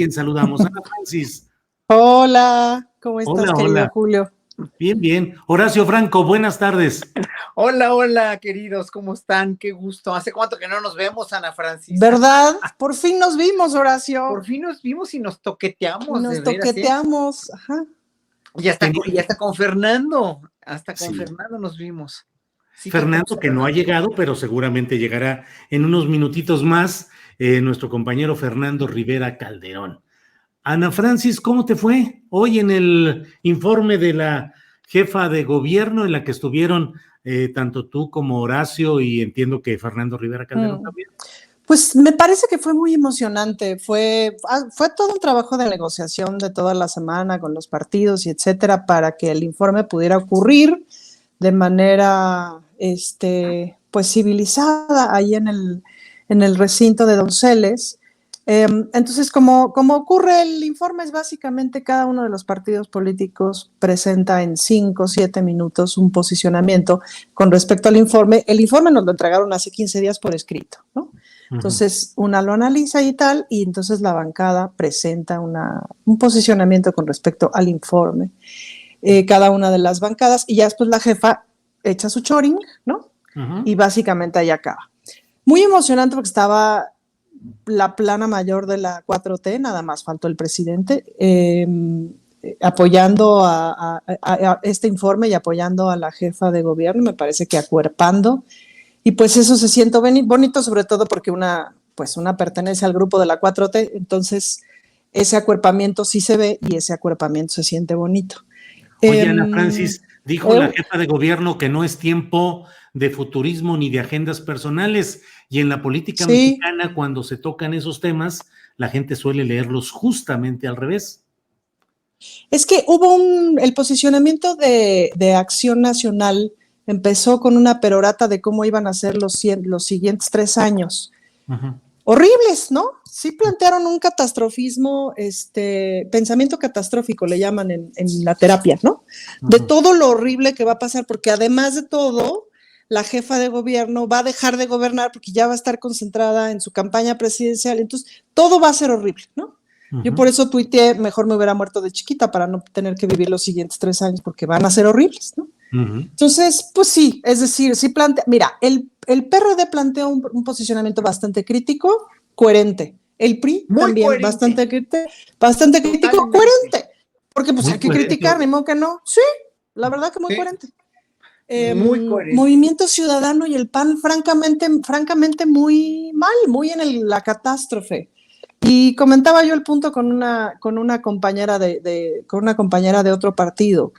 quien saludamos. Ana Francis. Hola, ¿cómo estás, Hola, querido hola. Julio? Bien, bien. Horacio Franco, buenas tardes. Hola, hola, queridos, ¿cómo están? Qué gusto. ¿Hace cuánto que no nos vemos, Ana Francis? ¿Verdad? Por fin nos vimos, Horacio. Por fin nos vimos y nos toqueteamos. Nos de veras, toqueteamos. Ajá. Y hasta con Fernando. Hasta con Sí. Fernando nos vimos. Sí, Fernando, que no ha llegado, pero seguramente llegará en unos minutitos más, nuestro compañero Fernando Rivera Calderón. Ana Francis, ¿cómo te fue hoy en el informe de la jefa de gobierno en la que estuvieron tanto tú como Horacio y entiendo que Fernando Rivera Calderón también? Pues me parece que fue muy emocionante. Fue todo un trabajo de negociación de toda la semana con los partidos y etcétera para que el informe pudiera ocurrir de manera pues civilizada ahí en el recinto de Donceles. Entonces, como ocurre el informe, es básicamente cada uno de los partidos políticos presenta en 5 o 7 minutos un posicionamiento con respecto al informe. El informe nos lo entregaron hace 15 días por escrito, ¿no? Entonces, una lo analiza y tal, y entonces la bancada presenta un posicionamiento con respecto al informe. Cada una de las bancadas, y ya después la jefa echa su choring, ¿no? Y básicamente ahí acaba. Muy emocionante porque estaba la plana mayor de la 4T, nada más faltó el presidente, apoyando a este informe y apoyando a la jefa de gobierno, me parece que acuerpando, y pues eso se siente bonito, sobre todo porque una pertenece al grupo de la 4T, entonces ese acuerpamiento sí se ve y ese acuerpamiento se siente bonito. Oye, Ana Francis, dijo la jefa de gobierno que no es tiempo de futurismo ni de agendas personales, y en la política mexicana, cuando se tocan esos temas, la gente suele leerlos justamente al revés. Es que el posicionamiento de Acción Nacional empezó con una perorata de cómo iban a ser los siguientes 3 años. Horribles, ¿no? Sí plantearon un catastrofismo, pensamiento catastrófico le llaman en la terapia, ¿no? De todo lo horrible que va a pasar, porque además de todo, la jefa de gobierno va a dejar de gobernar porque ya va a estar concentrada en su campaña presidencial, entonces todo va a ser horrible, ¿no? Yo por eso tuiteé, mejor me hubiera muerto de chiquita para no tener que vivir los siguientes 3 años porque van a ser horribles, ¿no? Entonces, pues sí, es decir, sí plantea, mira, el PRD planteó un posicionamiento bastante crítico, coherente. El PRI muy también coherente. bastante crítico, coherente. Porque pues Muy hay que coherente. criticar, ni modo que no. Sí, la verdad que muy coherente. Muy coherente. Movimiento Ciudadano y el PAN, francamente muy mal, muy en la catástrofe. Y comentaba yo el punto con una compañera de otro partido,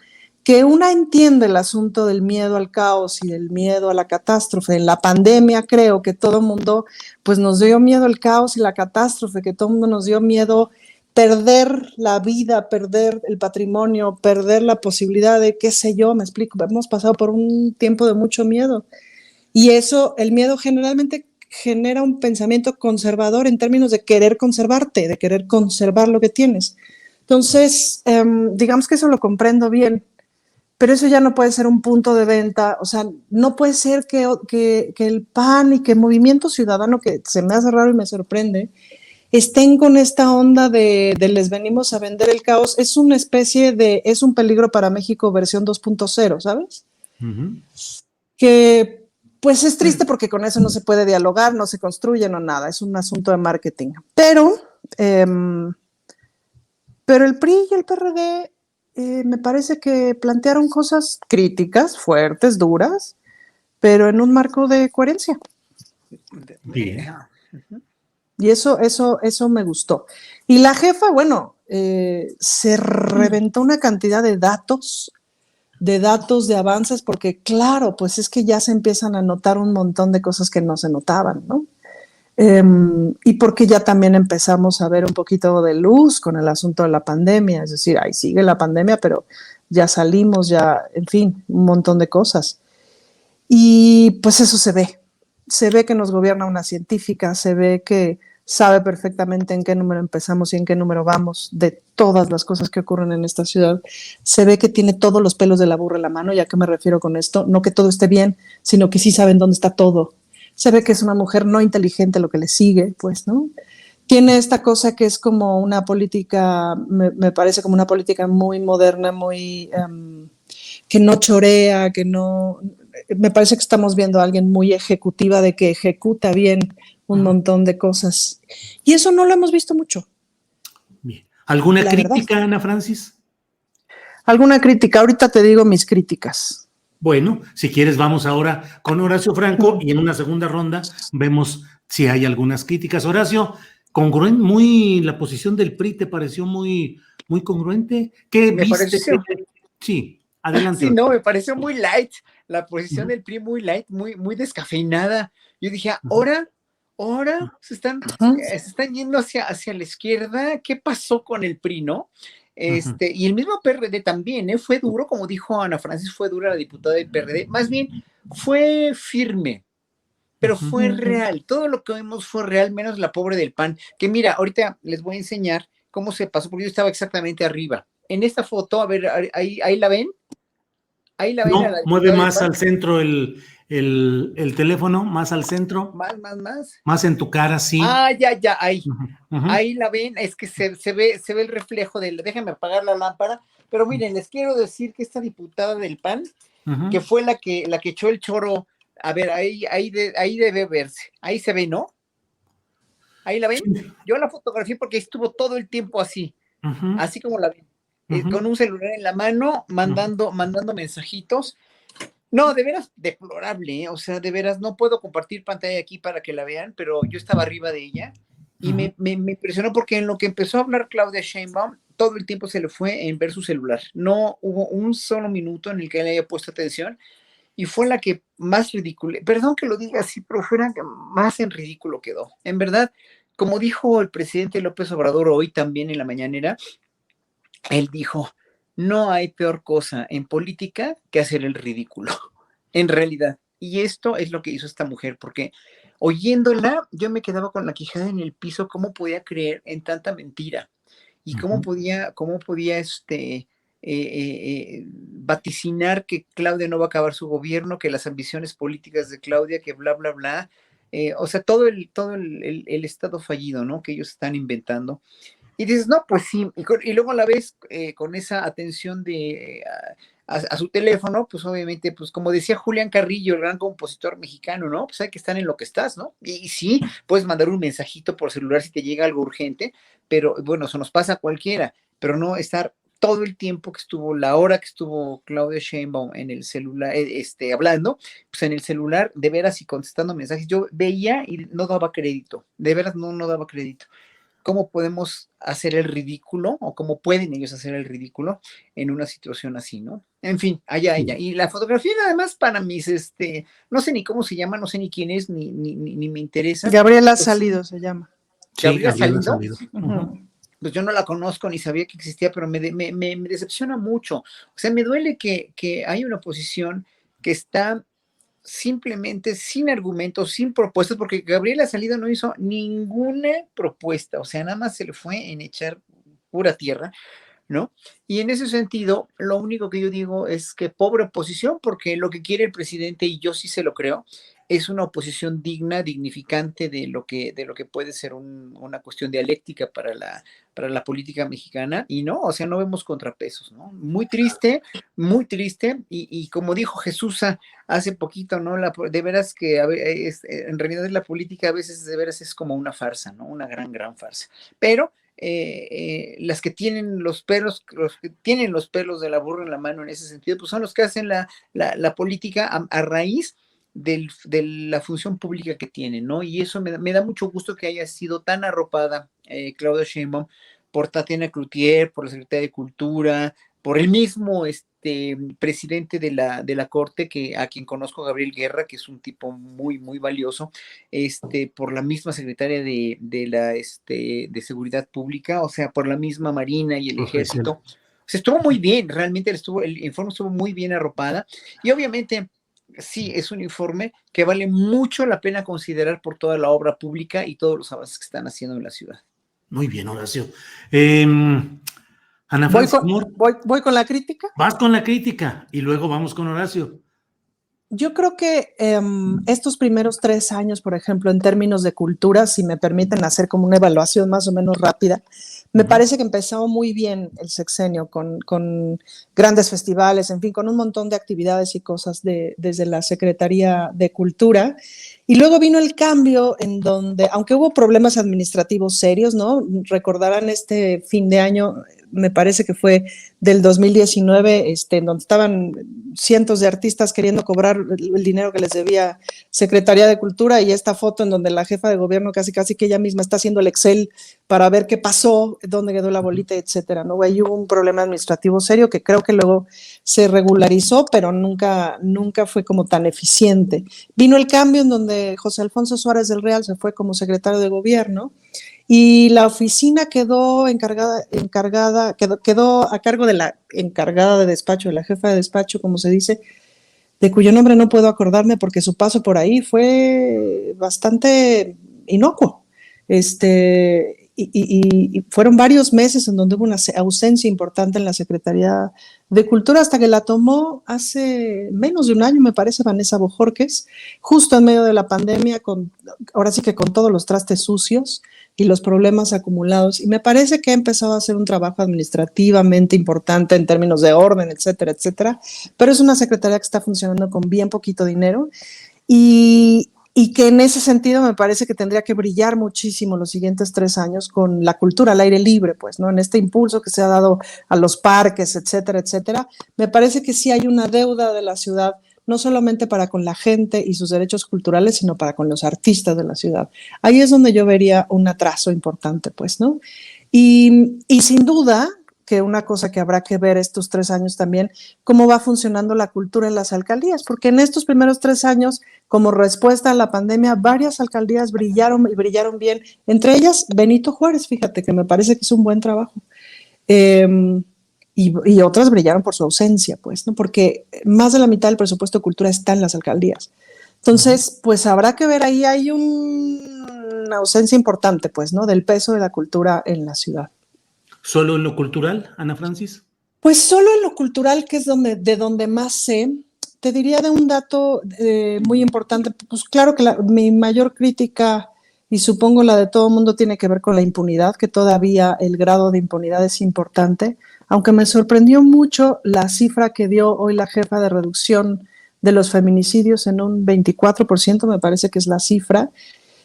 que una entiende el asunto del miedo al caos y del miedo a la catástrofe. En la pandemia creo que todo el mundo pues nos dio miedo al caos y la catástrofe, que todo el mundo nos dio miedo perder la vida, perder el patrimonio, perder la posibilidad de, qué sé yo, me explico, hemos pasado por un tiempo de mucho miedo. Y eso, el miedo generalmente genera un pensamiento conservador en términos de querer conservarte, de querer conservar lo que tienes. Entonces, digamos que eso lo comprendo bien, pero eso ya no puede ser un punto de venta, o sea, no puede ser que el PAN y que el Movimiento Ciudadano, que se me hace raro y me sorprende, estén con esta onda de les venimos a vender el caos. Es una especie es un peligro para México versión 2.0, ¿sabes? Que pues es triste porque con eso no se puede dialogar, no se construye, no nada, es un asunto de marketing. Pero el PRI y el PRD me parece que plantearon cosas críticas, fuertes, duras, pero en un marco de coherencia. Bien. Y eso me gustó. Y la jefa, bueno, se reventó una cantidad de datos, de avances, porque claro, pues es que ya se empiezan a notar un montón de cosas que no se notaban, ¿no? Y porque ya también empezamos a ver un poquito de luz con el asunto de la pandemia, es decir, ahí sigue la pandemia, pero ya salimos, ya, en fin, un montón de cosas. Y pues eso se ve que nos gobierna una científica, se ve que sabe perfectamente en qué número empezamos y en qué número vamos de todas las cosas que ocurren en esta ciudad. Se ve que tiene todos los pelos de la burra en la mano. ¿Y a qué me refiero con esto? No que todo esté bien, sino que sí saben dónde está todo. Se ve que es una mujer no inteligente lo que le sigue, pues, ¿no? tiene esta cosa que es como una política, me parece como una política muy moderna, muy que no chorea, que no, me parece que estamos viendo a alguien muy ejecutiva, de que ejecuta bien un montón de cosas. Y eso no lo hemos visto mucho. Bien. ¿Alguna La crítica, verdad. Ana Francis? ¿Alguna crítica? Ahorita te digo mis críticas. Bueno, si quieres vamos ahora con Horacio Franco y en una segunda ronda vemos si hay algunas críticas. Horacio, la posición del PRI te pareció muy congruente. ¿Qué Me viste? pareció, Sí, adelante. sí, no, me pareció muy light, la posición Ujú, del PRI muy light, muy descafeinada. Yo dije, ujú, ahora se están yendo hacia la izquierda. ¿Qué pasó con el PRI, no? ujú, Y el mismo PRD también, ¿eh? Fue duro, como dijo Ana Francis, fue dura la diputada del PRD, más bien fue firme, pero ujú. fue real. Todo lo que vimos fue real, menos la pobre del PAN. Que mira, ahorita les voy a enseñar cómo se pasó, porque yo estaba exactamente arriba. En esta foto, a ver, ahí la ven. Ahí la ven a No, la mueve diputada del más PAN. al centro el teléfono, más al centro, Más. más en tu cara, sí. Ya, ahí. Ujú, ujú, Ahí la ven, es que se ve el reflejo del. Déjenme apagar la lámpara. Pero miren, les quiero decir que esta diputada del PAN, que ujú. fue la que echó el choro, a ver, ahí debe verse. Ahí se ve, ¿no? Ahí la ven. Sí, Yo la fotografié porque estuvo todo el tiempo así, ujú, así como la ven, ujú, con un celular en la mano, ujú, mandando mensajitos. No, de veras deplorable, ¿eh? O sea, de veras no puedo compartir pantalla aquí para que la vean, pero yo estaba arriba de ella y ujú. me impresionó porque en lo que empezó a hablar Claudia Sheinbaum, todo el tiempo se le fue en ver su celular. No hubo un solo minuto en el que él haya puesto atención y fue la que más ridícula, perdón que lo diga así, pero fue la que más en ridículo quedó. En verdad, como dijo el presidente López Obrador hoy también en la mañanera, él dijo, no hay peor cosa en política que hacer el ridículo, en realidad. Y esto es lo que hizo esta mujer, porque oyéndola, yo me quedaba con la quijada en el piso, cómo podía creer en tanta mentira y Ujú. cómo podía vaticinar que Claudia no va a acabar su gobierno, que las ambiciones políticas de Claudia, que bla, bla, bla. O sea, todo el estado fallido, ¿no? Que ellos están inventando. Y dices, no, pues sí, y luego la ves con esa atención a su teléfono, pues obviamente, pues como decía Julián Carrillo, el gran compositor mexicano, ¿no? Pues hay que estar en lo que estás, ¿no? Y sí, puedes mandar un mensajito por celular si te llega algo urgente, pero bueno, eso nos pasa a cualquiera, pero no estar todo el tiempo que estuvo, la hora que estuvo Claudia Sheinbaum en el celular, hablando, pues en el celular, de veras y contestando mensajes, yo veía y no daba crédito, de veras no daba crédito. ¿Cómo podemos hacer el ridículo o cómo pueden ellos hacer el ridículo en una situación así, ¿no? En fin, allá ella. Y la fotografía, además, para mis, no sé ni cómo se llama, no sé ni quién es, ni me interesa. Gabriela Pues sí, Salido se llama. Sí, Gabriela Gabriela Salido, Salido. Ujú. Ujú. pues yo no la conozco ni sabía que existía, pero me decepciona mucho. O sea, me duele que hay una oposición que está simplemente sin argumentos, sin propuestas, porque Gabriela Salido no hizo ninguna propuesta, o sea, nada más se le fue en echar pura tierra, ¿no? Y en ese sentido, lo único que yo digo es que pobre oposición, porque lo que quiere el presidente, y yo sí se lo creo, es una oposición digna, dignificante de lo que puede ser una cuestión dialéctica para la política mexicana, y no, o sea, no vemos contrapesos, ¿no? Muy triste, y como dijo Jesús hace poquito, ¿no? De veras que en realidad la política a veces de veras es como una farsa, ¿no? Una gran farsa. Pero las que tienen los pelos de la burra en la mano en ese sentido, pues son los que hacen la política a raíz de la función pública que tienen, ¿no? Y eso me da mucho gusto que haya sido tan arropada Claudia Sheinbaum por Tatiana Cloutier, por la Secretaría de Cultura, por el mismo presidente de la Corte, a quien conozco, Gabriel Guerra, que es un tipo muy valioso, por la misma secretaria de Seguridad Pública, o sea, por la misma Marina y el Oficial. Ejército. O sea, estuvo muy bien, realmente el informe estuvo muy bien arropada y obviamente sí, es un informe que vale mucho la pena considerar por toda la obra pública y todos los avances que están haciendo en la ciudad. Muy bien, Horacio. Ana Voy Francis con, Moore, voy con la crítica. vas con la crítica y luego vamos con Horacio. Yo creo que estos primeros 3 años, por ejemplo, en términos de cultura, si me permiten hacer como una evaluación más o menos rápida, me parece que empezó muy bien el sexenio con grandes festivales, en fin, con un montón de actividades y cosas desde la Secretaría de Cultura. Y luego vino el cambio en donde, aunque hubo problemas administrativos serios, ¿no? Recordarán este fin de año, me parece que fue del 2019, en donde estaban cientos de artistas queriendo cobrar el dinero que les debía Secretaría de Cultura, y esta foto en donde la jefa de gobierno casi que ella misma está haciendo el Excel para ver qué pasó, dónde quedó la bolita, etcétera, ¿no? Ahí hubo un problema administrativo serio que creo que luego se regularizó, pero nunca fue como tan eficiente. Vino el cambio en donde José Alfonso Suárez del Real se fue como secretario de gobierno y la oficina quedó quedó a cargo de la encargada de despacho, de la jefa de despacho, como se dice, de cuyo nombre no puedo acordarme porque su paso por ahí fue bastante inocuo. Y fueron varios meses en donde hubo una ausencia importante en la Secretaría de Cultura hasta que la tomó hace menos de un año, me parece, Vanessa Bojorquez, justo en medio de la pandemia, ahora sí que con todos los trastes sucios y los problemas acumulados. Y me parece que ha empezado a hacer un trabajo administrativamente importante en términos de orden, etcétera, etcétera. Pero es una secretaría que está funcionando con bien poquito dinero y que en ese sentido me parece que tendría que brillar muchísimo los siguientes 3 años con la cultura al aire libre, pues, ¿no? En este impulso que se ha dado a los parques, etcétera, etcétera. Me parece que sí hay una deuda de la ciudad, no solamente para con la gente y sus derechos culturales, sino para con los artistas de la ciudad. Ahí es donde yo vería un atraso importante, pues, ¿no? Y sin duda que una cosa que habrá que ver estos 3 años también, cómo va funcionando la cultura en las alcaldías, porque en estos primeros 3 años, como respuesta a la pandemia, varias alcaldías brillaron y brillaron bien, entre ellas Benito Juárez, fíjate que me parece que es un buen trabajo. Y otras brillaron por su ausencia, pues, ¿no? Porque más de la mitad del presupuesto de cultura está en las alcaldías. Entonces, pues habrá que ver, ahí hay una ausencia importante, pues, ¿no? Del peso de la cultura en la ciudad. ¿Solo en lo cultural, Ana Francis? Pues solo en lo cultural, que es de donde más sé, te diría de un dato muy importante. Pues claro que mi mayor crítica, y supongo la de todo el mundo, tiene que ver con la impunidad, que todavía el grado de impunidad es importante, aunque me sorprendió mucho la cifra que dio hoy la jefa de reducción de los feminicidios en un 24%, me parece que es la cifra.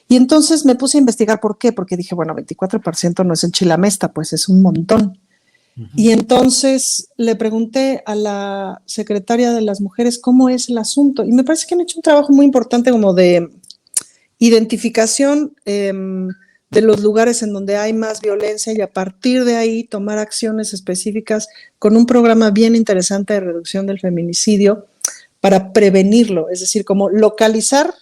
Y entonces me puse a investigar por qué, porque dije, bueno, 24% no es en Chilamesta, pues es un montón. Y entonces le pregunté a la secretaria de las mujeres cómo es el asunto. Y me parece que han hecho un trabajo muy importante como de identificación de los lugares en donde hay más violencia y a partir de ahí tomar acciones específicas con un programa bien interesante de reducción del feminicidio para prevenirlo. Es decir, como localizar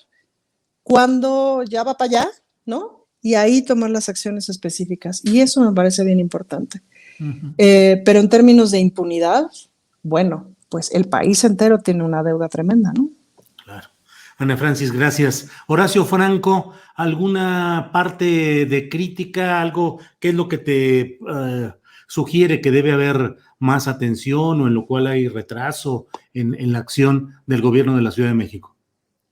cuando ya va para allá, ¿no? Y ahí tomar las acciones específicas. Y eso me parece bien importante. Pero en términos de impunidad, bueno, pues el país entero tiene una deuda tremenda, ¿no? Claro. Ana Francis, gracias. Horacio Franco, ¿alguna parte de crítica, algo, qué es lo que te sugiere que debe haber más atención o en lo cual hay retraso en la acción del gobierno de la Ciudad de México?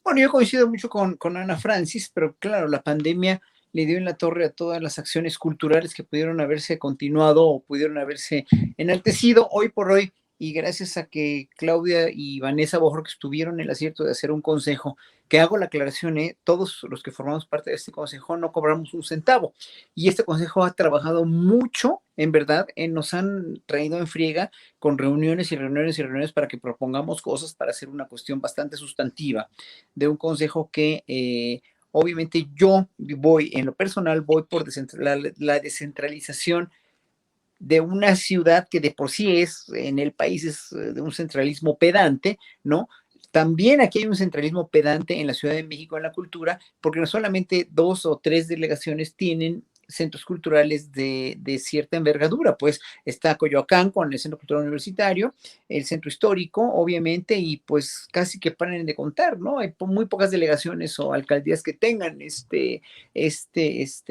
Bueno, yo coincido mucho con Ana Francis, pero claro, la pandemia le dio en la torre a todas las acciones culturales que pudieron haberse continuado o pudieron haberse enaltecido hoy por hoy. Y gracias a que Claudia y Vanessa Bojorquez tuvieron el acierto de hacer un consejo, que hago la aclaración, todos los que formamos parte de este consejo no cobramos un centavo. Y este consejo ha trabajado mucho, en verdad, nos han traído en friega con reuniones y reuniones y reuniones para que propongamos cosas para hacer una cuestión bastante sustantiva de un consejo que obviamente yo voy, en lo personal, voy por la descentralización de una ciudad que de por sí es, en el país es de un centralismo pedante, ¿no? También aquí hay un centralismo pedante en la Ciudad de México en la cultura, porque no solamente 2 o 3 delegaciones tienen centros culturales de cierta envergadura, pues está Coyoacán con el Centro Cultural Universitario, el Centro Histórico, obviamente, y pues casi que paren de contar, ¿no? Hay muy pocas delegaciones o alcaldías que tengan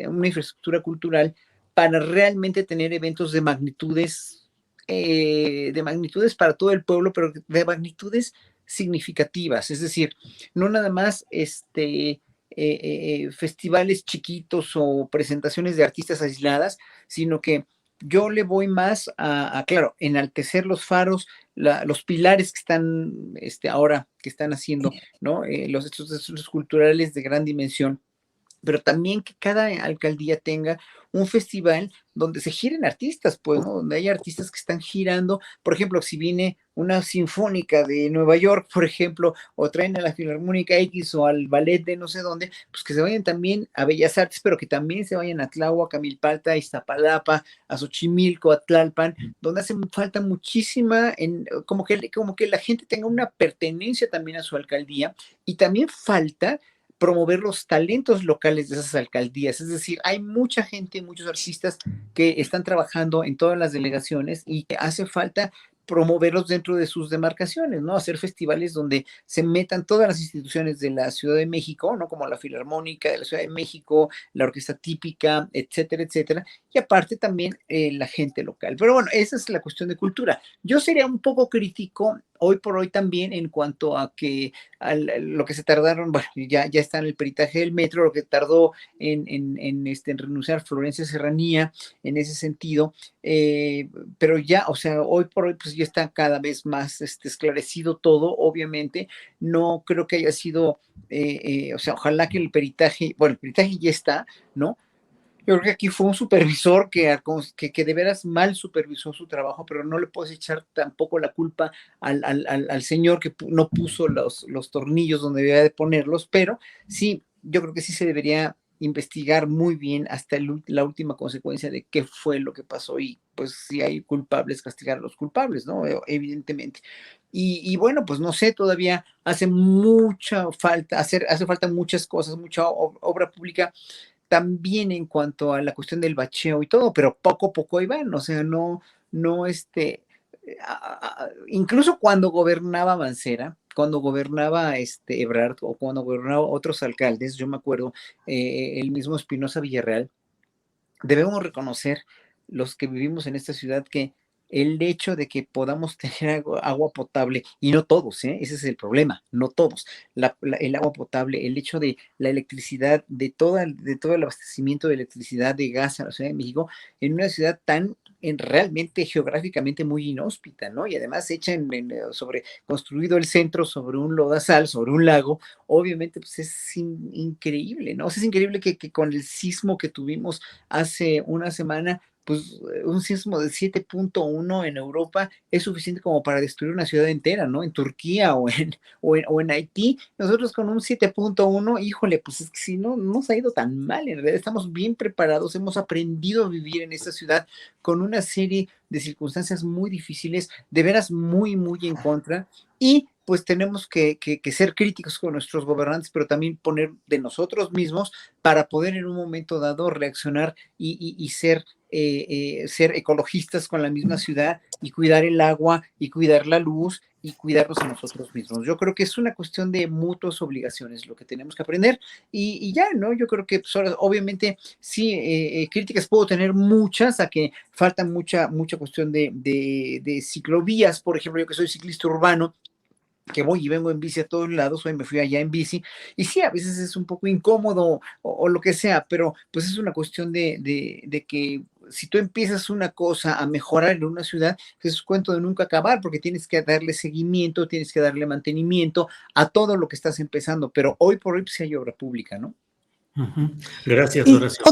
una infraestructura cultural para realmente tener eventos de magnitudes para todo el pueblo, pero de magnitudes significativas, es decir, no nada más festivales chiquitos o presentaciones de artistas aisladas, sino que yo le voy más claro, enaltecer los faros, los pilares que están ahora, que están haciendo, ¿no? Estos culturales de gran dimensión, pero también que cada alcaldía tenga un festival donde se giren artistas, pues, ¿no? Donde hay artistas que están girando, por ejemplo, si viene una sinfónica de Nueva York, por ejemplo, o traen a la Filarmónica X o al ballet de no sé dónde, pues que se vayan también a Bellas Artes, pero que también se vayan a Tláhuac, a Milpalta, a Iztapalapa, a Xochimilco, a Tlalpan, donde hace falta muchísima, como que la gente tenga una pertenencia también a su alcaldía, y también falta promover los talentos locales de esas alcaldías. Es decir, hay mucha gente, muchos artistas que están trabajando en todas las delegaciones y que hace falta promoverlos dentro de sus demarcaciones, ¿no? Hacer festivales donde se metan todas las instituciones de la Ciudad de México, ¿no? Como la Filarmónica de la Ciudad de México, la Orquesta Típica, etcétera, etcétera, y aparte también la gente local. Pero bueno, esa es la cuestión de cultura. Yo sería un poco crítico hoy por hoy también en cuanto a que lo que se tardaron, bueno, ya está en el peritaje del metro, lo que tardó en renunciar Florencia Serranía en ese sentido, pero ya, o sea, hoy por hoy pues ya está cada vez más esclarecido todo, obviamente, no creo que haya sido, o sea, ojalá que el peritaje ya está, ¿no? Yo creo que aquí fue un supervisor que de veras mal supervisó su trabajo, pero no le puedes echar tampoco la culpa al señor que no puso los tornillos donde debía de ponerlos, pero sí, yo creo que sí se debería investigar muy bien hasta la última consecuencia de qué fue lo que pasó, y pues si hay culpables, castigar a los culpables, ¿no? Evidentemente. Y bueno, pues no sé, todavía hace falta muchas cosas, mucha obra pública también en cuanto a la cuestión del bacheo y todo, pero poco a poco ahí van, o sea, no, incluso cuando gobernaba Mancera, cuando gobernaba Ebrard, o cuando gobernaba otros alcaldes, yo me acuerdo, el mismo Espinosa Villarreal, debemos reconocer, los que vivimos en esta ciudad, que el hecho de que podamos tener agua potable, y no todos, ese es el problema, no todos, el agua potable, el hecho de la electricidad, de todo el abastecimiento de electricidad, de gas a la Ciudad de México, en una ciudad tan realmente geográficamente muy inhóspita, ¿no? Y además hecha construido el centro sobre un lodazal, sobre un lago, obviamente pues es increíble, ¿no? O sea, es increíble que con el sismo que tuvimos hace una semana, pues un sismo de 7.1 en Europa es suficiente como para destruir una ciudad entera, ¿no? En Turquía o en Haití, nosotros con un 7.1, híjole, pues es que si no nos ha ido tan mal, en realidad estamos bien preparados, hemos aprendido a vivir en esta ciudad con una serie de circunstancias muy difíciles, de veras muy, muy en contra, y pues tenemos que ser críticos con nuestros gobernantes, pero también poner de nosotros mismos para poder en un momento dado reaccionar y ser ecologistas con la misma ciudad, y cuidar el agua y cuidar la luz y cuidarnos a nosotros mismos. Yo creo que es una cuestión de mutuas obligaciones lo que tenemos que aprender, y ya, ¿no? Yo creo que pues, obviamente sí, críticas puedo tener muchas, a que falta mucha cuestión de ciclovías, por ejemplo, yo que soy ciclista urbano, que voy y vengo en bici a todos lados, hoy me fui allá en bici, y sí, a veces es un poco incómodo o lo que sea, pero pues es una cuestión de que si tú empiezas una cosa a mejorar en una ciudad, pues es cuento de nunca acabar, porque tienes que darle seguimiento, tienes que darle mantenimiento a todo lo que estás empezando, pero hoy por hoy pues, sí hay obra pública, ¿no? Gracias, Y Horacio.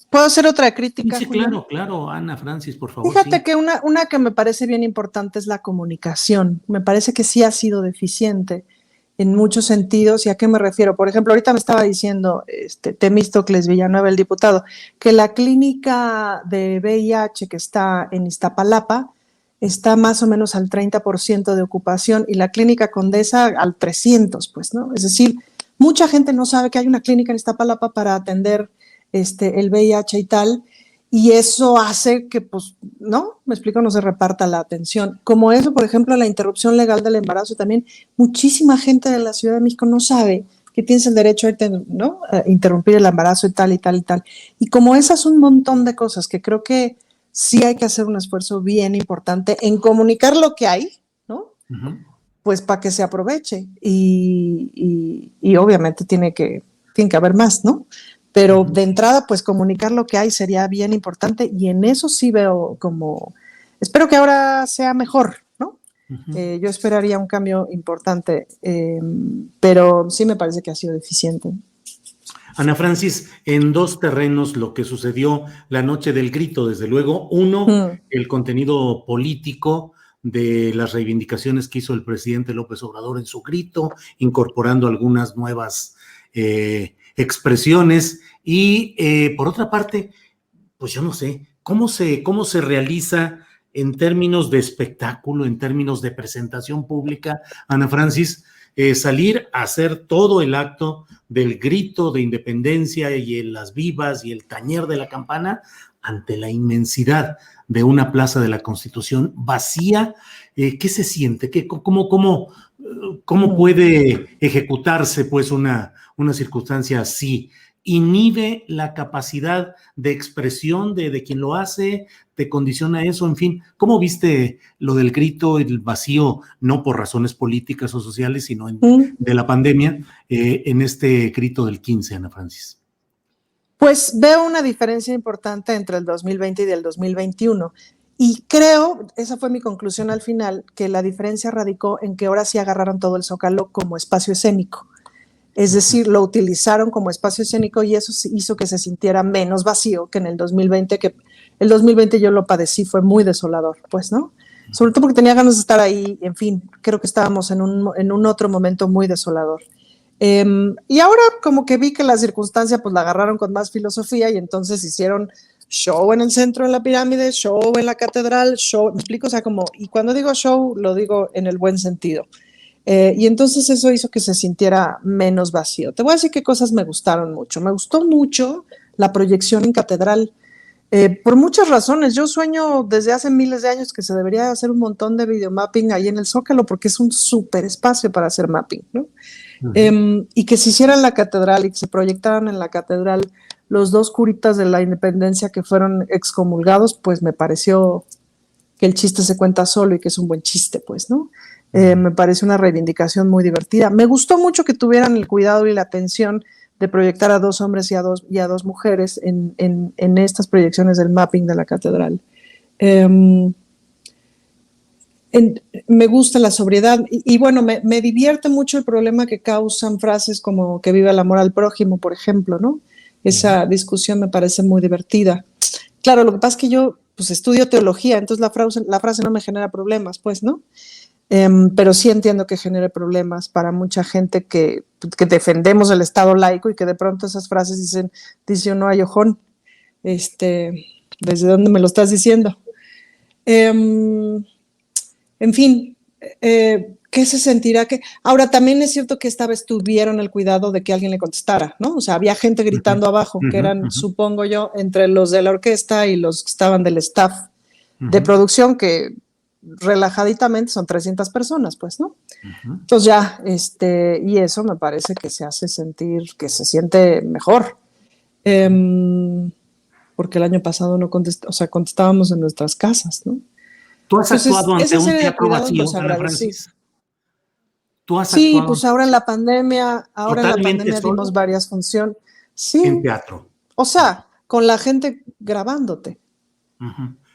¿puedo hacer otra crítica, Sí, Julián? claro, Ana Francis, por favor. Fíjate Sí. que una que me parece bien importante es la comunicación. Me parece que sí ha sido deficiente en muchos sentidos. ¿Y a qué me refiero? Por ejemplo, ahorita me estaba diciendo Temístocles Villanueva, el diputado, que la clínica de VIH que está en Iztapalapa está más o menos al 30% de ocupación, y la clínica Condesa al 300%, pues, ¿no? Es decir, mucha gente no sabe que hay una clínica en Iztapalapa para atender el VIH y tal, y eso hace que, pues, ¿no? Me explico, no se reparta la atención. Como eso, por ejemplo, la interrupción legal del embarazo, también muchísima gente de la Ciudad de México no sabe que tienes el derecho ¿no? a interrumpir el embarazo y tal y tal y tal. Y como esas, un montón de cosas que creo que sí hay que hacer un esfuerzo bien importante en comunicar lo que hay, ¿no? pues para que se aproveche y obviamente tiene que haber más, ¿no? Pero de entrada, pues comunicar lo que hay sería bien importante y en eso sí veo como, espero que ahora sea mejor, ¿no? Yo esperaría un cambio importante, pero sí me parece que ha sido deficiente. Ana Francis, en dos terrenos lo que sucedió la noche del grito, desde luego, uno, el contenido político de las reivindicaciones que hizo el presidente López Obrador en su grito, incorporando algunas nuevas expresiones, y por otra parte, pues yo no sé, cómo se realiza en términos de espectáculo, en términos de presentación pública, Ana Francis, salir a hacer todo el acto del grito de independencia y las vivas y el tañer de la campana ante la inmensidad de una plaza de la Constitución vacía. ¿Qué se siente? ¿Cómo puede ejecutarse pues una circunstancia así? ¿Inhibe la capacidad de expresión de quien lo hace? ¿Te condiciona eso? En fin, ¿cómo viste lo del grito, el vacío, no por razones políticas o sociales, sino de la pandemia, en este grito del 15, Ana Francis? Pues veo una diferencia importante entre el 2020 y el 2021. Y creo, esa fue mi conclusión al final, que la diferencia radicó en que ahora sí agarraron todo el Zócalo como espacio escénico. Es decir, lo utilizaron como espacio escénico y eso hizo que se sintiera menos vacío que en el 2020, que el 2020 yo lo padecí, fue muy desolador, pues, ¿no? Sobre todo porque tenía ganas de estar ahí, en fin, creo que estábamos en un otro momento muy desolador. Y ahora como que vi que la circunstancia pues la agarraron con más filosofía y entonces hicieron show en el centro de la pirámide, show en la catedral, show, me explico, o sea, como, y cuando digo show lo digo en el buen sentido. Y entonces eso hizo que se sintiera menos vacío. Te voy a decir qué cosas me gustaron mucho. Me gustó mucho la proyección en catedral, por muchas razones. Yo sueño desde hace miles de años que se debería hacer un montón de videomapping ahí en el Zócalo porque es un súper espacio para hacer mapping, ¿no? Y que se hiciera en la catedral y que se proyectaran en la catedral los dos curitas de la Independencia que fueron excomulgados, pues me pareció que el chiste se cuenta solo y que es un buen chiste, pues, ¿no? Me parece una reivindicación muy divertida. Me gustó mucho que tuvieran el cuidado y la atención de proyectar a dos hombres y a dos mujeres en estas proyecciones del mapping de la catedral. Me gusta la sobriedad y bueno, me divierte mucho el problema que causan frases como que viva el amor al prójimo, por ejemplo, ¿no? Esa discusión me parece muy divertida. Claro, lo que pasa es que yo pues estudio teología, entonces la frase no me genera problemas, pues, ¿no? Pero sí entiendo que genere problemas para mucha gente que defendemos el Estado laico y que de pronto esas frases dice uno, ay, ojón, ¿desde dónde me lo estás diciendo? En fin, ¿qué se sentirá? Ahora, también es cierto que esta vez tuvieron el cuidado de que alguien le contestara, ¿no? O sea, había gente gritando abajo, que eran, supongo yo, entre los de la orquesta y los que estaban del staff de producción, que relajaditamente son 300 personas, pues, ¿no? Entonces ya, y eso me parece que se hace sentir, que se siente mejor. Porque el año pasado no contestábamos en nuestras casas, ¿no? ¿Tú has actuado ante un teatro vacío, Ana Francis? ¿Tú has sí, actuado? Pues ahora en la pandemia dimos varias funciones. Sí. En teatro. O sea, con la gente grabándote.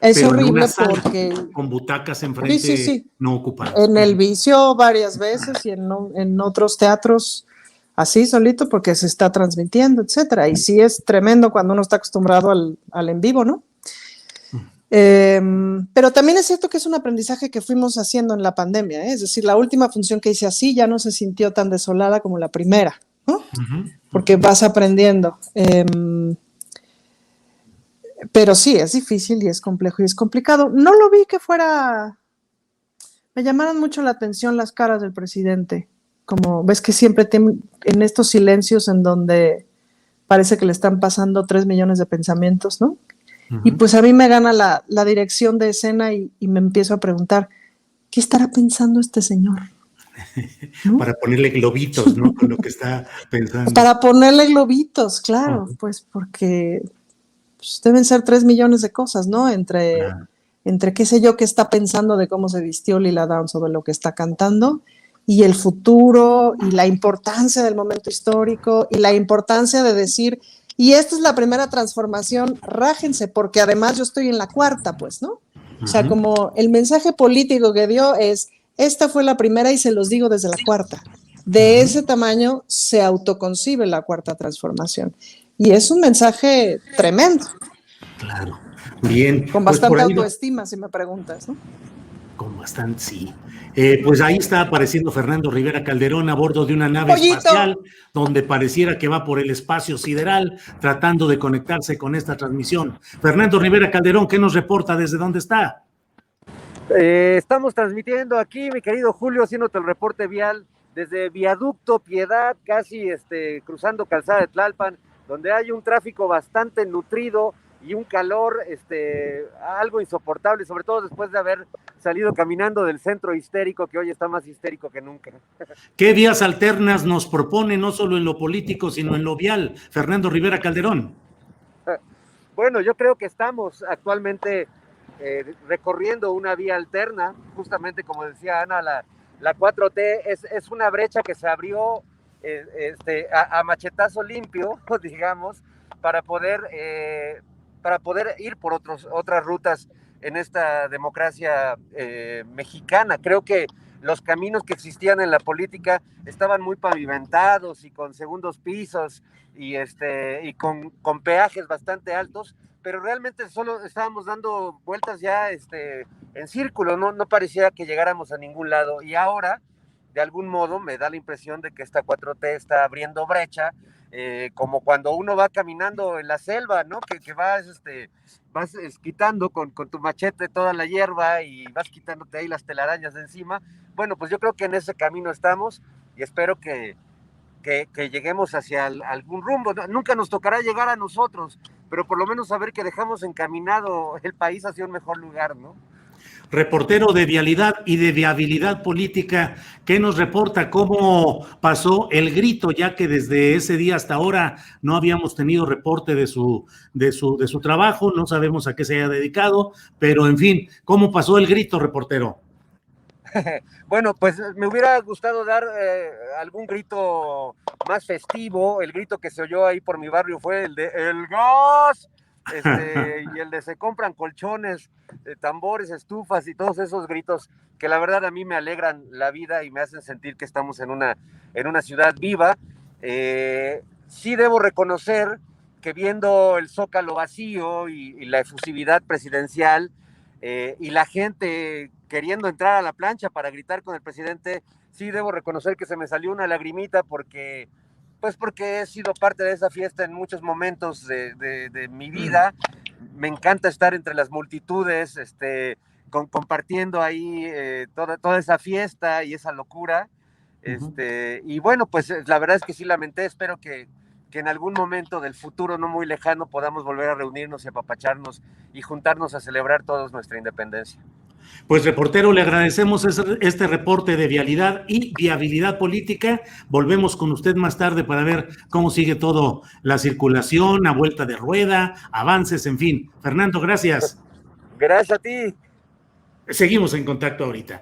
Es pero horrible porque con butacas enfrente sí. no ocupadas. En el Vicio varias veces y en otros teatros así solito porque se está transmitiendo, etcétera. Y sí es tremendo cuando uno está acostumbrado al en vivo, ¿no? Pero también es cierto que es un aprendizaje que fuimos haciendo en la pandemia, ¿eh? Es decir, la última función que hice así ya no se sintió tan desolada como la primera, ¿no? Porque vas aprendiendo. Pero sí, es difícil y es complejo y es complicado. No lo vi que fuera... Me llamaron mucho la atención las caras del presidente. Como ves que siempre en estos silencios en donde parece que le están pasando 3 millones de pensamientos, ¿no? Y pues a mí me gana la dirección de escena y me empiezo a preguntar, ¿qué estará pensando este señor? ¿No? Para ponerle globitos, ¿no? Con lo que está pensando. Para ponerle globitos, claro, pues porque... Pues deben ser 3 millones de cosas, ¿no? Entre qué sé yo qué está pensando de cómo se vistió Lila Downs o de lo que está cantando y el futuro y la importancia del momento histórico y la importancia de decir, y esta es la primera transformación, rájense, porque además yo estoy en la cuarta, pues, ¿no? O sea, como el mensaje político que dio es, esta fue la primera y se los digo desde la cuarta. De ese tamaño se autoconcibe la cuarta transformación. Y es un mensaje tremendo. Claro. Bien. Con Pues por bastante ahí autoestima, si me preguntas, ¿no? con bastante, sí. Pues ahí está apareciendo Fernando Rivera Calderón a bordo de una nave ¡Pollito! espacial donde pareciera que va por el espacio sideral tratando de conectarse con esta transmisión. Fernando Rivera Calderón, ¿qué nos reporta? ¿Desde dónde está? Estamos transmitiendo aquí, mi querido Julio, haciéndote el reporte vial desde Viaducto Piedad, casi cruzando Calzada de Tlalpan, donde hay un tráfico bastante nutrido y un calor algo insoportable, sobre todo después de haber salido caminando del centro histérico, que hoy está más histérico que nunca. ¿Qué vías alternas nos propone, no solo en lo político, sino en lo vial, Fernando Rivera Calderón? Bueno, yo creo que estamos actualmente recorriendo una vía alterna, justamente como decía Ana, la 4T es una brecha que se abrió a machetazo limpio, digamos, para poder ir por otras rutas en esta democracia mexicana. Creo que los caminos que existían en la política estaban muy pavimentados y con segundos pisos y con peajes bastante altos, pero realmente solo estábamos dando vueltas ya en círculo, no parecía que llegáramos a ningún lado, y ahora de algún modo me da la impresión de que esta 4T está abriendo brecha, como cuando uno va caminando en la selva, ¿no? Que vas quitando con tu machete toda la hierba y vas quitándote ahí las telarañas de encima. Bueno, pues yo creo que en ese camino estamos y espero que lleguemos hacia algún rumbo. Nunca nos tocará llegar a nosotros, pero por lo menos saber que dejamos encaminado el país hacia un mejor lugar, ¿no? Reportero de vialidad y de viabilidad política, ¿qué nos reporta? ¿Cómo pasó el grito? Ya que desde ese día hasta ahora no habíamos tenido reporte de su trabajo, no sabemos a qué se haya dedicado, pero en fin, ¿cómo pasó el grito, reportero? Bueno, pues me hubiera gustado dar algún grito más festivo. El grito que se oyó ahí por mi barrio fue el de ¡El gas! Y el de se compran colchones, tambores, estufas y todos esos gritos que la verdad a mí me alegran la vida y me hacen sentir que estamos en una ciudad viva. Sí debo reconocer que viendo el Zócalo vacío y la efusividad presidencial y la gente queriendo entrar a la plancha para gritar con el presidente, sí debo reconocer que se me salió una lagrimita porque he sido parte de esa fiesta en muchos momentos de mi vida. Me encanta estar entre las multitudes, compartiendo ahí toda esa fiesta y esa locura. Y bueno, pues la verdad es que sí lamenté, espero que en algún momento del futuro no muy lejano podamos volver a reunirnos y apapacharnos y juntarnos a celebrar todos nuestra independencia. Pues reportero, le agradecemos este reporte de vialidad y viabilidad política. Volvemos con usted más tarde para ver cómo sigue todo la circulación, a vuelta de rueda, avances, en fin. Fernando, gracias. Gracias a ti. Seguimos en contacto ahorita.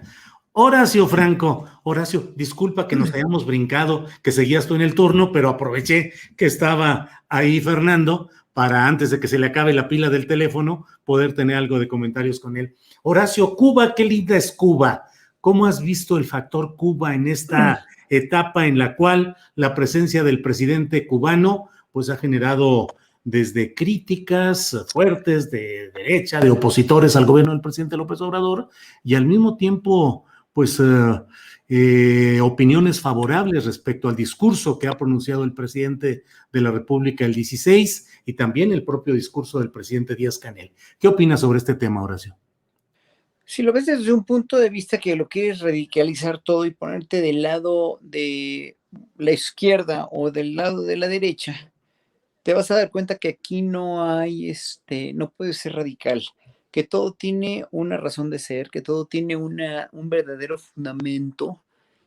Horacio Franco, Horacio, disculpa que nos hayamos brincado, que seguías tú en el turno, pero aproveché que estaba ahí Fernando para antes de que se le acabe la pila del teléfono, poder tener algo de comentarios con él. Horacio, Cuba, qué linda es Cuba. ¿Cómo has visto el factor Cuba en esta etapa en la cual la presencia del presidente cubano pues ha generado desde críticas fuertes de derecha, de opositores al gobierno del presidente López Obrador y al mismo tiempo pues opiniones favorables respecto al discurso que ha pronunciado el presidente de la República el 16 y también el propio discurso del presidente Díaz-Canel? ¿Qué opinas sobre este tema, Horacio? Si lo ves desde un punto de vista que lo quieres radicalizar todo y ponerte del lado de la izquierda o del lado de la derecha, te vas a dar cuenta que aquí no hay, no puede ser radical, que todo tiene una razón de ser, que todo tiene un verdadero fundamento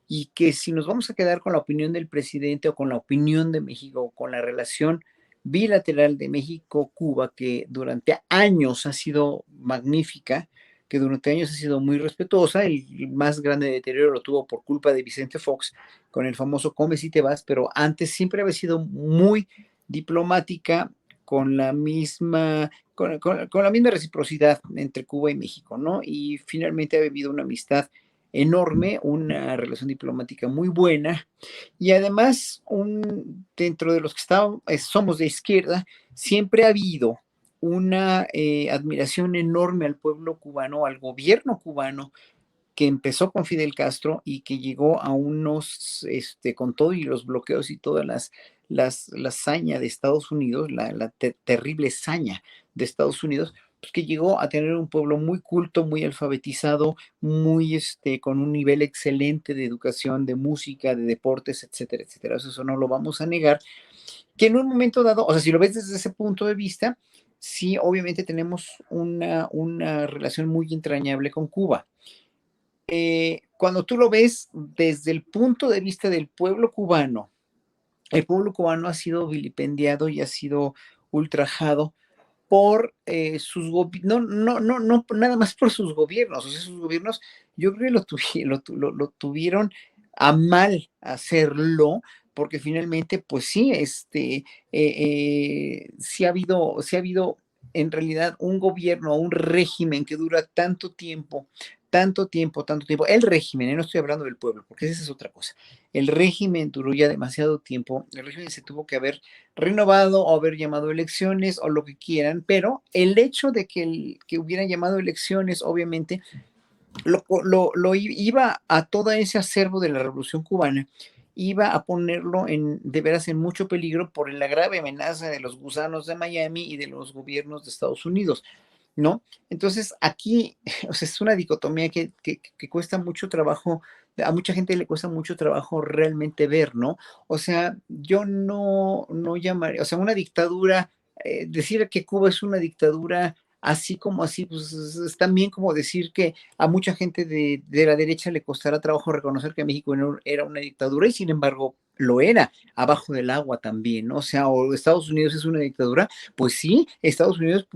y que si nos vamos a quedar con la opinión del presidente o con la opinión de México o con la relación bilateral de México-Cuba, que durante años ha sido magnífica, que durante años ha sido muy respetuosa. El más grande deterioro lo tuvo por culpa de Vicente Fox con el famoso Come si te vas, pero antes siempre había sido muy diplomática, con la misma, con la misma reciprocidad entre Cuba y México, ¿no? Y finalmente ha habido una amistad enorme, una relación diplomática muy buena, y además dentro de los que somos de izquierda, siempre ha habido una admiración enorme al pueblo cubano, al gobierno cubano, que empezó con Fidel Castro y que llegó a con todo y los bloqueos y todas la saña de Estados Unidos, la terrible saña de Estados Unidos, pues que llegó a tener un pueblo muy culto, muy alfabetizado, muy con un nivel excelente de educación, de música, de deportes, etcétera, etcétera. Eso no lo vamos a negar, que en un momento dado, o sea, si lo ves desde ese punto de vista, sí, obviamente tenemos una relación muy entrañable con Cuba. Cuando tú lo ves desde el punto de vista del pueblo cubano, el pueblo cubano ha sido vilipendiado y ha sido ultrajado por sus gobiernos, no nada más por sus gobiernos. O sea, sus gobiernos, yo creo que lo tuvieron a mal hacerlo, porque finalmente, pues sí, sí ha habido en realidad un gobierno, un régimen que dura tanto tiempo, tanto tiempo, tanto tiempo. El régimen, no estoy hablando del pueblo, porque esa es otra cosa. El régimen duró ya demasiado tiempo, el régimen se tuvo que haber renovado o haber llamado elecciones o lo que quieran, pero el hecho de que hubieran llamado elecciones, obviamente, lo iba a todo ese acervo de la Revolución Cubana, iba a ponerlo de veras en mucho peligro por la grave amenaza de los gusanos de Miami y de los gobiernos de Estados Unidos, ¿no? Entonces, aquí, o sea, es una dicotomía que cuesta mucho trabajo, a mucha gente le cuesta mucho trabajo realmente ver, ¿no? O sea, yo no llamaría, o sea, una dictadura, decir que Cuba es una dictadura así como así, pues es también como decir que a mucha gente de la derecha le costará trabajo reconocer que México era una dictadura y sin embargo lo era, abajo del agua también, ¿no? O sea, o Estados Unidos es una dictadura, pues sí, Estados Unidos,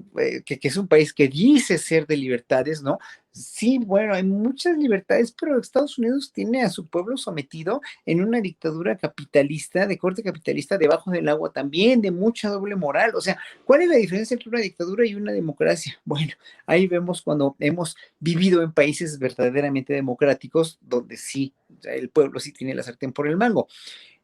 que es un país que dice ser de libertades, ¿no? Sí, bueno, hay muchas libertades, pero Estados Unidos tiene a su pueblo sometido en una dictadura capitalista, de corte capitalista, debajo del agua también, de mucha doble moral. O sea, ¿cuál es la diferencia entre una dictadura y una democracia? Bueno, ahí vemos cuando hemos vivido en países verdaderamente democráticos, donde sí, el pueblo sí tiene la sartén por el mango.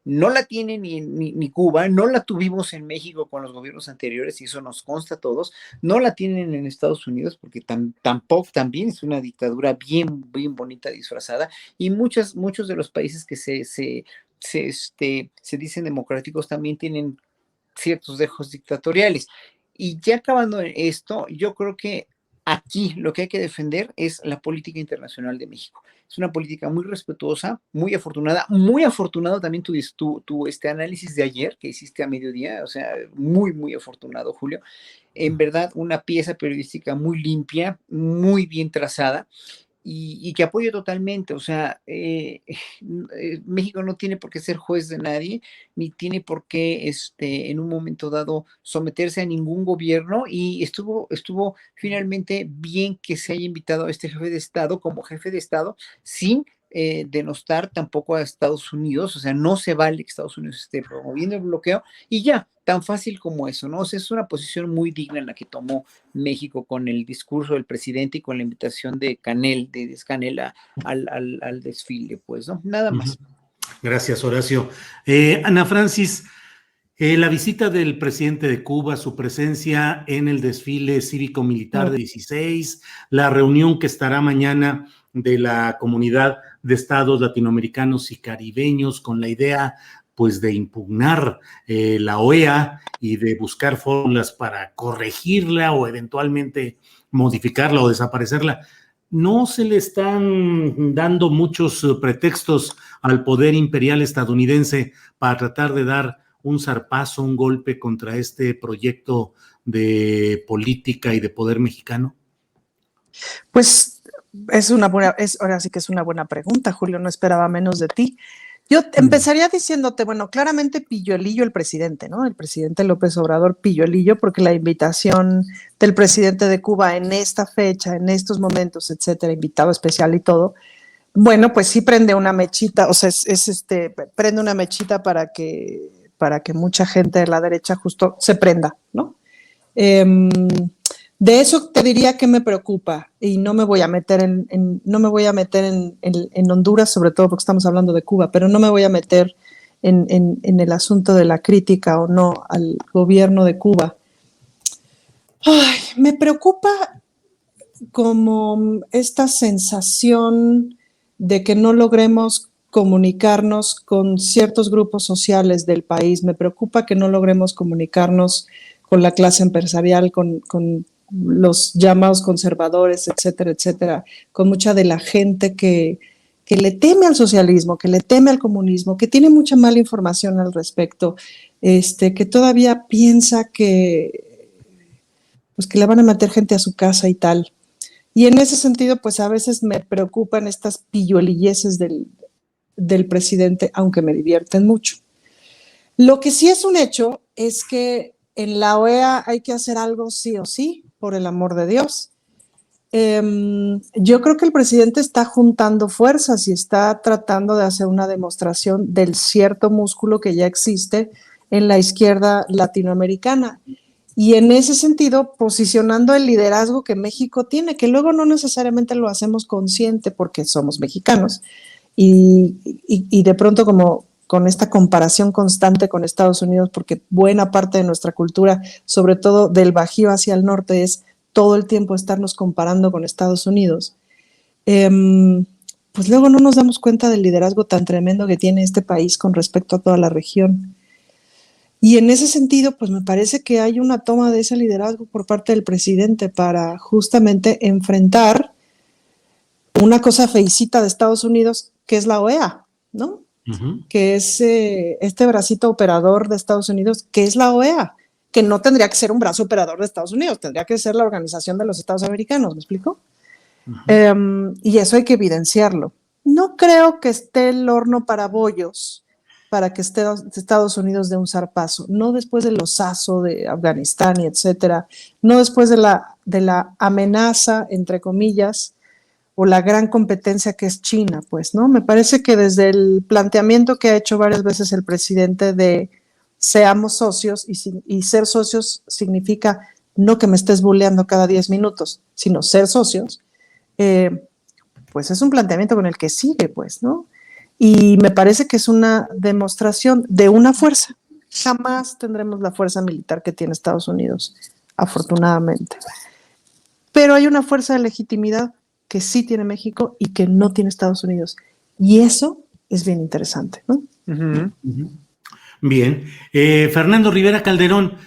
No la tiene ni Cuba, no la tuvimos en México con los gobiernos anteriores y eso nos consta a todos, no la tienen en Estados Unidos porque tampoco también es una dictadura bien bonita disfrazada y muchos de los países que se dicen democráticos también tienen ciertos dejos dictatoriales. Y ya acabando esto, yo creo que aquí lo que hay que defender es la política internacional de México. Es una política muy respetuosa, muy afortunado también tu análisis de ayer que hiciste a mediodía, o sea, muy afortunado, Julio. En verdad, una pieza periodística muy limpia, muy bien trazada y que apoyo totalmente. O sea, México no tiene por qué ser juez de nadie, ni tiene por qué en un momento dado someterse a ningún gobierno y estuvo finalmente bien que se haya invitado a este jefe de Estado como jefe de Estado sin denostar tampoco a Estados Unidos. O sea, no se vale que Estados Unidos esté promoviendo el bloqueo y ya, tan fácil como eso, ¿no? O sea, es una posición muy digna en la que tomó México con el discurso del presidente y con la invitación de Canel al desfile, pues, ¿no? Nada más. Gracias, Horacio. Ana Francis, la visita del presidente de Cuba, su presencia en el desfile cívico-militar de 16, la reunión que estará mañana de la comunidad de estados latinoamericanos y caribeños con la idea pues de impugnar la OEA y de buscar fórmulas para corregirla o eventualmente modificarla o desaparecerla. ¿No se le están dando muchos pretextos al poder imperial estadounidense para tratar de dar un zarpazo, un golpe contra este proyecto de política y de poder mexicano? Pues ahora sí que es una buena pregunta, Julio, no esperaba menos de ti. Yo empezaría diciéndote, bueno, claramente Pilluelillo el presidente, ¿no? El presidente López Obrador Pilluelillo, porque la invitación del presidente de Cuba en esta fecha, en estos momentos, etcétera, invitado especial y todo, bueno, pues sí prende una mechita, o sea, prende una mechita para que mucha gente de la derecha justo se prenda, ¿no? De eso te diría que me preocupa y no me voy a meter no me voy a meter en Honduras, sobre todo porque estamos hablando de Cuba, pero no me voy a meter en el asunto de la crítica o no al gobierno de Cuba. Ay, me preocupa como esta sensación de que no logremos comunicarnos con ciertos grupos sociales del país. Me preocupa que no logremos comunicarnos con la clase empresarial, con los llamados conservadores, etcétera, etcétera, con mucha de la gente que le teme al socialismo, que le teme al comunismo, que tiene mucha mala información al respecto, que todavía piensa pues que le van a meter gente a su casa y tal. Y en ese sentido, pues a veces me preocupan estas pilluelilleces del presidente, aunque me divierten mucho. Lo que sí es un hecho es que en la OEA hay que hacer algo sí o sí, por el amor de Dios. Yo creo que el presidente está juntando fuerzas y está tratando de hacer una demostración del cierto músculo que ya existe en la izquierda latinoamericana. Y en ese sentido, posicionando el liderazgo que México tiene, que luego no necesariamente lo hacemos consciente porque somos mexicanos. Y de pronto como con esta comparación constante con Estados Unidos, porque buena parte de nuestra cultura, sobre todo del Bajío hacia el norte, es todo el tiempo estarnos comparando con Estados Unidos, pues luego no nos damos cuenta del liderazgo tan tremendo que tiene este país con respecto a toda la región. Y en ese sentido, pues me parece que hay una toma de ese liderazgo por parte del presidente para justamente enfrentar una cosa feicita de Estados Unidos, que es la OEA, ¿no? Uh-huh. Que es este bracito operador de Estados Unidos, que es la OEA, que no tendría que ser un brazo operador de Estados Unidos, tendría que ser la Organización de los Estados Americanos, ¿me explico? Uh-huh. Y eso hay que evidenciarlo. No creo que esté el horno para bollos para que Estados Unidos dé un zarpazo, no después del osazo de Afganistán y etcétera, no después de la amenaza, entre comillas, o la gran competencia que es China, pues, ¿no? Me parece que desde el planteamiento que ha hecho varias veces el presidente de seamos socios, y ser socios significa no que me estés bulleando cada 10 minutos, sino ser socios, pues es un planteamiento con el que sigue, pues, ¿no? Y me parece que es una demostración de una fuerza. Jamás tendremos la fuerza militar que tiene Estados Unidos, afortunadamente. Pero hay una fuerza de legitimidad que sí tiene México y que no tiene Estados Unidos. Y eso es bien interesante, ¿no? Uh-huh. Uh-huh. Bien. Fernando Rivera Calderón,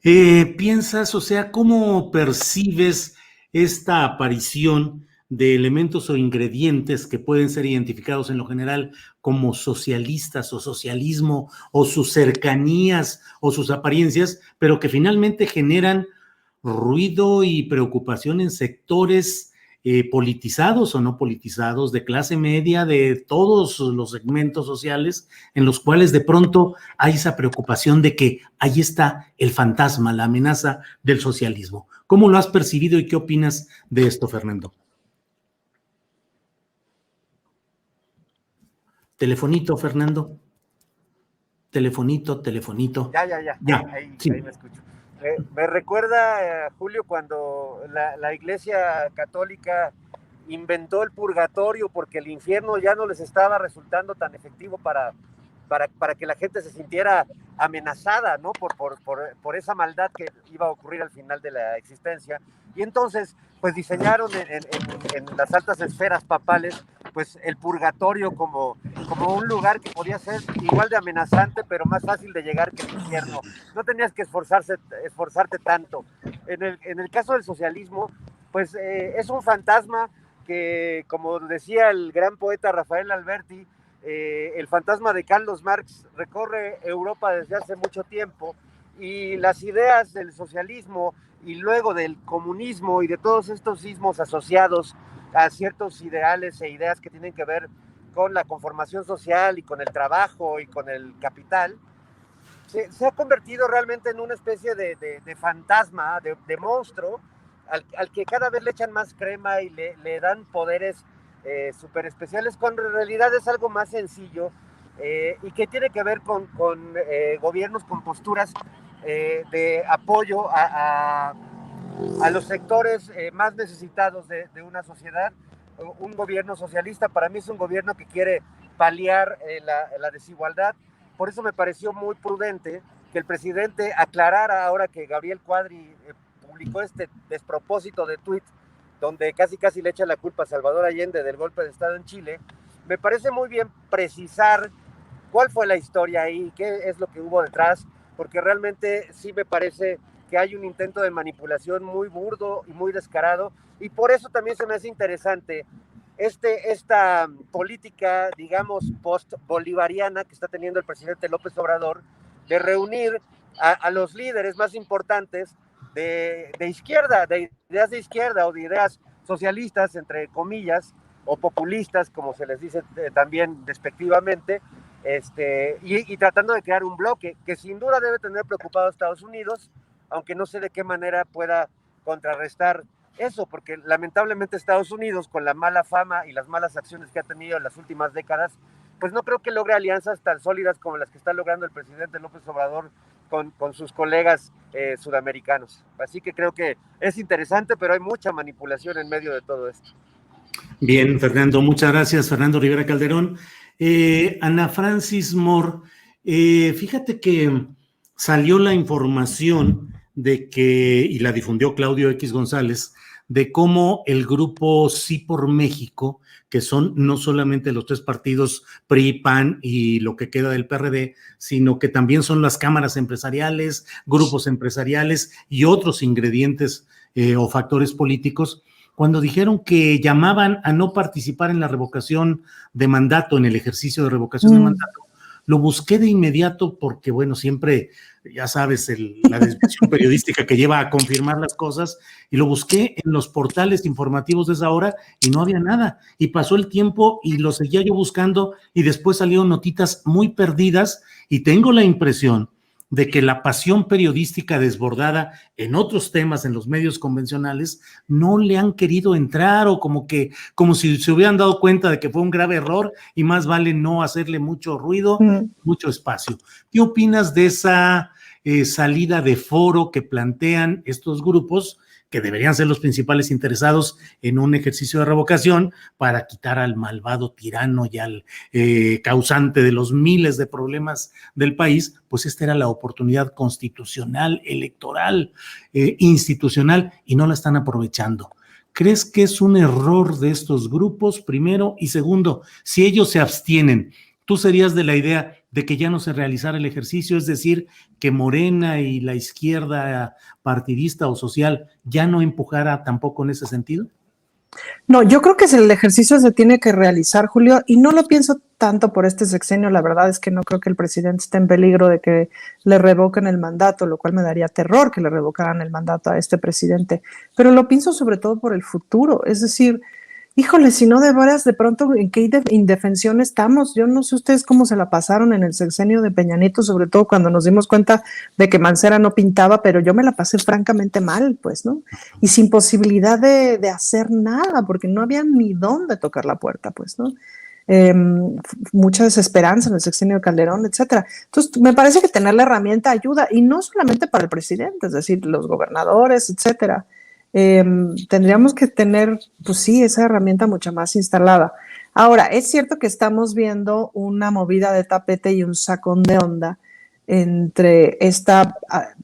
¿piensas, o sea, cómo percibes esta aparición de elementos o ingredientes que pueden ser identificados en lo general como socialistas o socialismo o sus cercanías o sus apariencias, pero que finalmente generan ruido y preocupación en sectores politizados o no politizados, de clase media, de todos los segmentos sociales, en los cuales de pronto hay esa preocupación de que ahí está el fantasma, la amenaza del socialismo? ¿Cómo lo has percibido y qué opinas de esto, Fernando? Telefonito, Fernando. Telefonito. Ya. Ahí, sí. Ahí me escucho. Me recuerda, Julio, cuando la Iglesia Católica inventó el purgatorio porque el infierno ya no les estaba resultando tan efectivo para que la gente se sintiera amenazada, ¿no? por esa maldad que iba a ocurrir al final de la existencia. Y entonces, pues diseñaron en las altas esferas papales, pues el purgatorio como un lugar que podía ser igual de amenazante, pero más fácil de llegar que el infierno. No tenías que esforzarte tanto. En el caso del socialismo, pues es un fantasma que, como decía el gran poeta Rafael Alberti, el fantasma de Carlos Marx recorre Europa desde hace mucho tiempo, y las ideas del socialismo y luego del comunismo y de todos estos ismos asociados a ciertos ideales e ideas que tienen que ver con la conformación social y con el trabajo y con el capital, se ha convertido realmente en una especie de fantasma, de monstruo, al que cada vez le echan más crema y le dan poderes súper especiales, cuando en realidad es algo más sencillo y que tiene que ver con gobiernos con posturas de apoyo a los sectores más necesitados de una sociedad. Un gobierno socialista para mí es un gobierno que quiere paliar la desigualdad. Por eso me pareció muy prudente que el presidente aclarara, ahora que Gabriel Cuadri publicó este despropósito de tuit donde casi le echa la culpa a Salvador Allende del golpe de Estado en Chile. Me parece muy bien precisar cuál fue la historia ahí, qué es lo que hubo detrás, porque realmente sí me parece que hay un intento de manipulación muy burdo y muy descarado, y por eso también se me hace interesante esta política, digamos, post-bolivariana que está teniendo el presidente López Obrador, de reunir a los líderes más importantes de izquierda, de ideas de izquierda o de ideas socialistas, entre comillas, o populistas, como se les dice también despectivamente, y tratando de crear un bloque que sin duda debe tener preocupado a Estados Unidos, aunque no sé de qué manera pueda contrarrestar eso, porque lamentablemente Estados Unidos, con la mala fama y las malas acciones que ha tenido en las últimas décadas, pues no creo que logre alianzas tan sólidas como las que está logrando el presidente López Obrador con sus colegas sudamericanos. Así que creo que es interesante, pero hay mucha manipulación en medio de todo esto. Bien, Fernando, muchas gracias, Fernando Rivera Calderón. Ana Francis Moore, fíjate que salió la información de que, y la difundió Claudio X González, de cómo el grupo Sí por México, que son no solamente los tres partidos PRI, PAN y lo que queda del PRD, sino que también son las cámaras empresariales, grupos empresariales y otros ingredientes o factores políticos, cuando dijeron que llamaban a no participar en la revocación de mandato, en el ejercicio de revocación de mandato, lo busqué de inmediato porque, bueno, siempre, ya sabes, la desviación periodística que lleva a confirmar las cosas, y lo busqué en los portales informativos de esa hora y no había nada. Y pasó el tiempo y lo seguía yo buscando y después salieron notitas muy perdidas y tengo la impresión de que la pasión periodística desbordada en otros temas, en los medios convencionales, no le han querido entrar, o como si se hubieran dado cuenta de que fue un grave error y más vale no hacerle mucho ruido, mucho espacio. ¿Qué opinas de esa salida de foro que plantean estos grupos, que deberían ser los principales interesados en un ejercicio de revocación para quitar al malvado tirano y al causante de los miles de problemas del país? Pues esta era la oportunidad constitucional, electoral, institucional, y no la están aprovechando. ¿Crees que es un error de estos grupos, primero? Y segundo, si ellos se abstienen, ¿tú serías de la idea de que ya no se realizara el ejercicio? Es decir, que Morena y la izquierda partidista o social ya no empujara tampoco en ese sentido. No, yo creo que el ejercicio se tiene que realizar, Julio, y no lo pienso tanto por este sexenio. La verdad es que no creo que el presidente esté en peligro de que le revoquen el mandato, lo cual me daría terror que le revocaran el mandato a este presidente, pero lo pienso sobre todo por el futuro. Es decir, híjole, si no, de veras, de pronto, ¿en qué indefensión estamos? Yo no sé ustedes cómo se la pasaron en el sexenio de Peña Nieto, sobre todo cuando nos dimos cuenta de que Mancera no pintaba, pero yo me la pasé francamente mal, pues, ¿no? Y sin posibilidad de hacer nada, porque no había ni dónde tocar la puerta, pues, ¿no? Mucha desesperanza en el sexenio de Calderón, etcétera. Entonces, me parece que tener la herramienta ayuda, y no solamente para el presidente, es decir, los gobernadores, etcétera. Tendríamos que tener, pues sí, esa herramienta mucho más instalada. Ahora, es cierto que estamos viendo una movida de tapete y un sacón de onda entre esta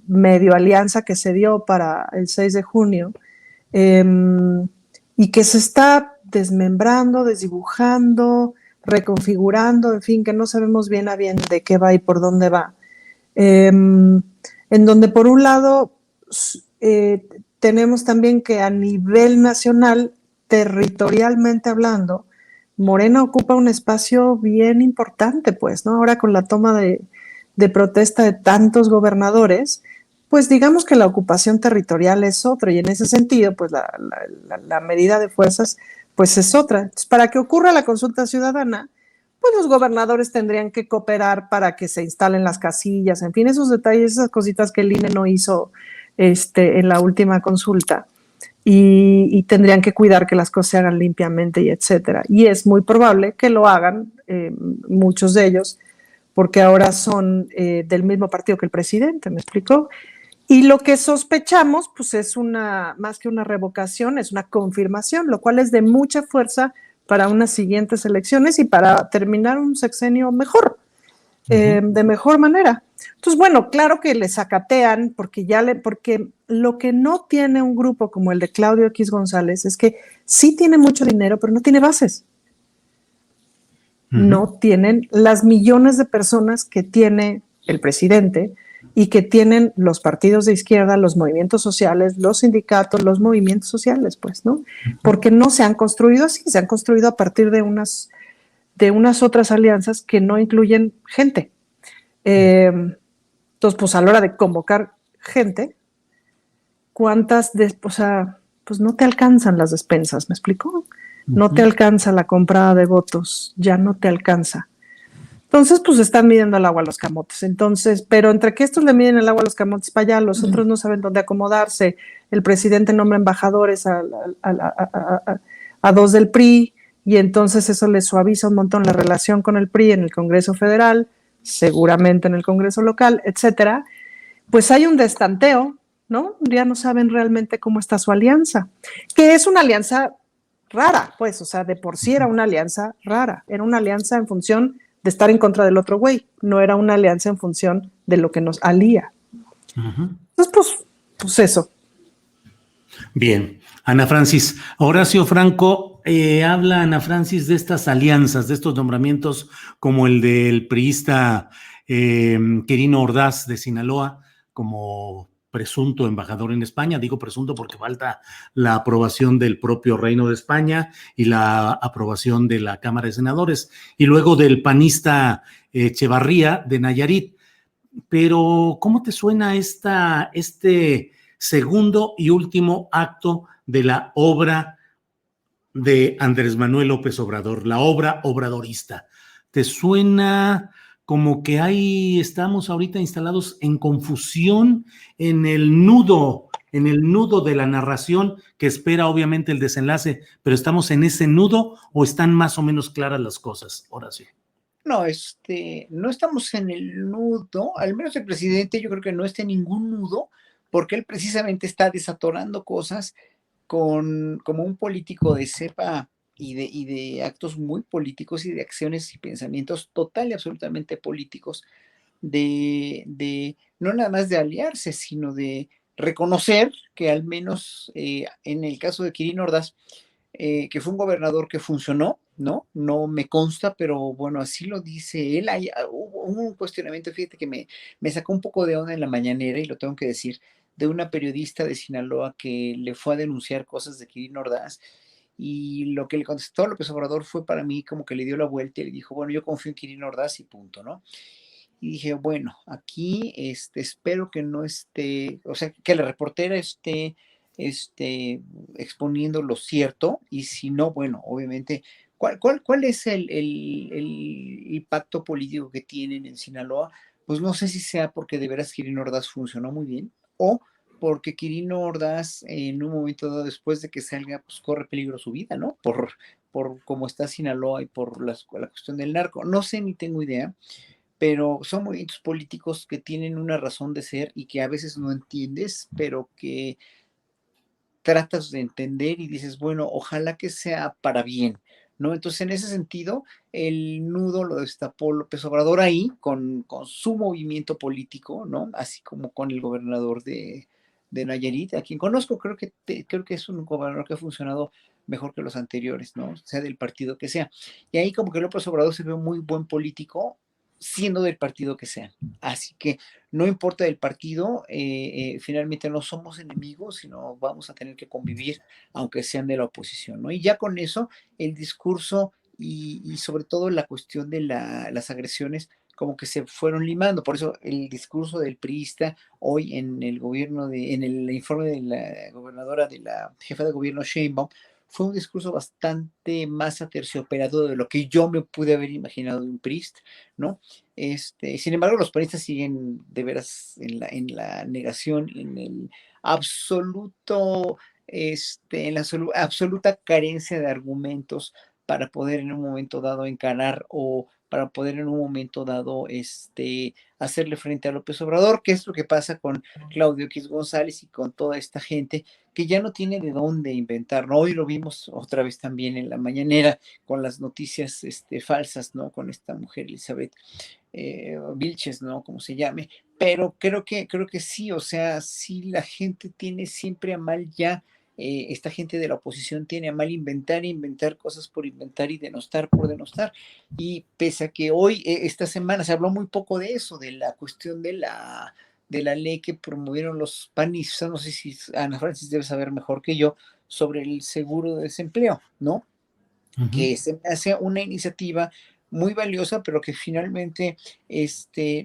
medio alianza que se dio para el 6 de junio y que se está desmembrando, desdibujando, reconfigurando, en fin, que no sabemos bien a bien de qué va y por dónde va. En donde, por un lado, tenemos también que a nivel nacional, territorialmente hablando, Morena ocupa un espacio bien importante, pues, ¿no? Ahora con la toma de protesta de tantos gobernadores, pues digamos que la ocupación territorial es otra, y en ese sentido, pues la medida de fuerzas, pues es otra. Entonces, para que ocurra la consulta ciudadana, pues los gobernadores tendrían que cooperar para que se instalen las casillas, en fin, esos detalles, esas cositas que el INE no hizo en la última consulta. Y tendrían que cuidar que las cosas se hagan limpiamente y etcétera. Y es muy probable que lo hagan muchos de ellos, porque ahora son del mismo partido que el presidente, ¿me explicó? Y lo que sospechamos, pues es más que una revocación, es una confirmación, lo cual es de mucha fuerza para unas siguientes elecciones y para terminar un sexenio mejor, de mejor manera. Entonces, bueno, claro que le sacatean, porque lo que no tiene un grupo como el de Claudio X González es que sí tiene mucho dinero, pero no tiene bases. No tienen las millones de personas que tiene el presidente y que tienen los partidos de izquierda, los movimientos sociales, los sindicatos, los movimientos sociales, pues, ¿no? Porque no se han construido así, se han construido a partir de unas otras alianzas que no incluyen gente. Entonces, pues a la hora de convocar gente, pues no te alcanzan las despensas, ¿me explico? No te alcanza la comprada de votos, ya no te alcanza. Entonces, pues están midiendo el agua a los camotes. Entonces, pero entre que estos le miden el agua a los camotes para allá, los otros no saben dónde acomodarse. El presidente nombra embajadores a dos del PRI, y entonces eso le suaviza un montón la relación con el PRI en el Congreso Federal, seguramente en el Congreso local, etcétera. Pues hay un destanteo, ¿no? Ya no saben realmente cómo está su alianza, que es una alianza rara, pues, o sea, de por sí era una alianza rara, era una alianza en función de estar en contra del otro güey, no era una alianza en función de lo que nos alía. Entonces, pues eso. Bien, Ana Francis. Horacio Franco, habla Ana Francis de estas alianzas, de estos nombramientos como el del priista Quirino Ordaz de Sinaloa como presunto embajador en España. Digo presunto porque falta la aprobación del propio Reino de España y la aprobación de la Cámara de Senadores, y luego del panista Echevarría de Nayarit. Pero, ¿cómo te suena este segundo y último acto de la obra de Andrés Manuel López Obrador, la obra obradorista? ¿Te suena como que estamos ahorita instalados en confusión en el nudo de la narración que espera obviamente el desenlace, pero estamos en ese nudo o están más o menos claras las cosas? Horacio. No, no estamos en el nudo, al menos el presidente yo creo que no está en ningún nudo, porque él precisamente está desatorando cosas como un político de cepa y de actos muy políticos y de acciones y pensamientos total y absolutamente políticos, no nada más de aliarse, sino de reconocer que al menos en el caso de Quirino Ordaz, que fue un gobernador que funcionó, ¿no? No me consta, pero bueno, así lo dice él. Hubo un cuestionamiento, fíjate que me sacó un poco de onda en la mañanera, y lo tengo que decir, de una periodista de Sinaloa que le fue a denunciar cosas de Quirino Ordaz, y lo que le contestó López Obrador fue para mí como que le dio la vuelta y le dijo, bueno, yo confío en Quirino Ordaz y punto, ¿no? Y dije, bueno, aquí espero que no esté, o sea, que la reportera esté exponiendo lo cierto, y si no, bueno, obviamente, ¿cuál es el pacto político que tienen en Sinaloa? Pues no sé si sea porque de veras Quirino Ordaz funcionó muy bien, o porque Quirino Ordaz en un momento dado, después de que salga, pues corre peligro su vida, ¿no? Por cómo está Sinaloa y por la cuestión del narco. No sé, ni tengo idea, pero son movimientos políticos que tienen una razón de ser y que a veces no entiendes, pero que tratas de entender y dices, bueno, ojalá que sea para bien, ¿no? Entonces, en ese sentido, el nudo lo destapó López Obrador ahí con su movimiento político, ¿no? Así como con el gobernador de Nayarit, a quien conozco, creo que es un gobernador que ha funcionado mejor que los anteriores, ¿no? Sea del partido que sea. Y ahí como que López Obrador se ve muy buen político, siendo del partido que sea. Así que no importa del partido, finalmente no somos enemigos, sino vamos a tener que convivir, aunque sean de la oposición, ¿no? Y ya con eso, el discurso y sobre todo la cuestión de las agresiones, como que se fueron limando. Por eso el discurso del priista hoy en el informe de la gobernadora, de la jefa de gobierno Sheinbaum, fue un discurso bastante más aterciopelado de lo que yo me pude haber imaginado de un priista, ¿no? Sin embargo, los panistas siguen de veras en la negación, en el absoluto, en la absoluta carencia de argumentos para poder en un momento dado encarar o para poder en un momento dado hacerle frente a López Obrador, que es lo que pasa con Claudio X González y con toda esta gente que ya no tiene de dónde inventar, ¿no? Hoy lo vimos otra vez también en la mañanera con las noticias falsas, ¿no? Con esta mujer Elizabeth Vilches, ¿no? Como se llame, pero creo que sí, o sea, sí la gente tiene siempre a mal ya, esta gente de la oposición tiene a mal inventar cosas por inventar y denostar por denostar, y pese a que hoy, esta semana, se habló muy poco de eso, de la cuestión de la ley que promovieron los panistas, no sé si Ana Francis debe saber mejor que yo, sobre el seguro de desempleo, ¿no? Que se me hace una iniciativa muy valiosa, pero que finalmente,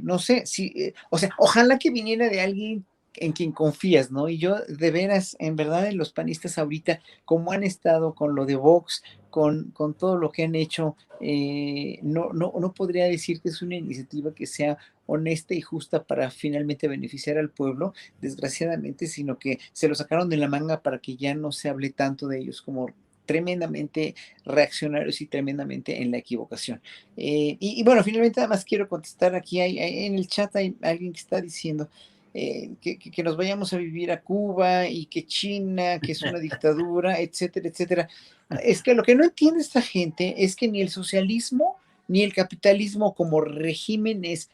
no sé, si, o sea, ojalá que viniera de alguien en quien confías, ¿no? Y yo, de veras, en verdad, en los panistas ahorita, como han estado con lo de Vox, con todo lo que han hecho, no podría decir que es una iniciativa que sea honesta y justa para finalmente beneficiar al pueblo, desgraciadamente, sino que se lo sacaron de la manga para que ya no se hable tanto de ellos como tremendamente reaccionarios y tremendamente en la equivocación. Y bueno, finalmente nada más quiero contestar aquí, en el chat hay alguien que está diciendo que nos vayamos a vivir a Cuba y que China, que es una dictadura, etcétera, etcétera. Es que lo que no entiende esta gente es que ni el socialismo ni el capitalismo como regímenes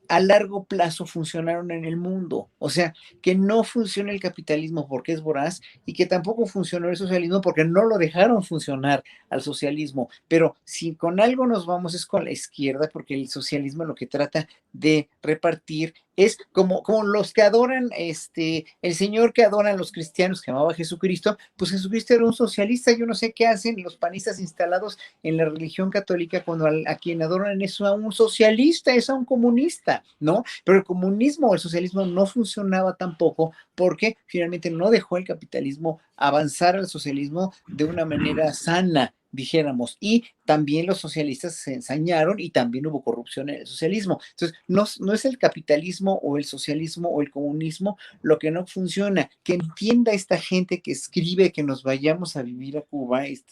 a largo plazo funcionaron en el mundo. O sea, que no funciona el capitalismo porque es voraz y que tampoco funcionó el socialismo porque no lo dejaron funcionar al socialismo. Pero si con algo nos vamos es con la izquierda, porque el socialismo lo que trata de repartir es como los que adoran, el señor que adoran los cristianos que llamaba Jesucristo, pues Jesucristo era un socialista. Yo no sé qué hacen los panistas instalados en la religión católica cuando a quien adoran es a un socialista, es a un comunista, ¿no? Pero el comunismo o el socialismo no funcionaba tampoco porque finalmente no dejó el capitalismo avanzar al socialismo de una manera sana, dijéramos, y también los socialistas se ensañaron y también hubo corrupción en el socialismo. Entonces, no es el capitalismo o el socialismo o el comunismo lo que no funciona. Que entienda esta gente que escribe que nos vayamos a vivir a Cuba, es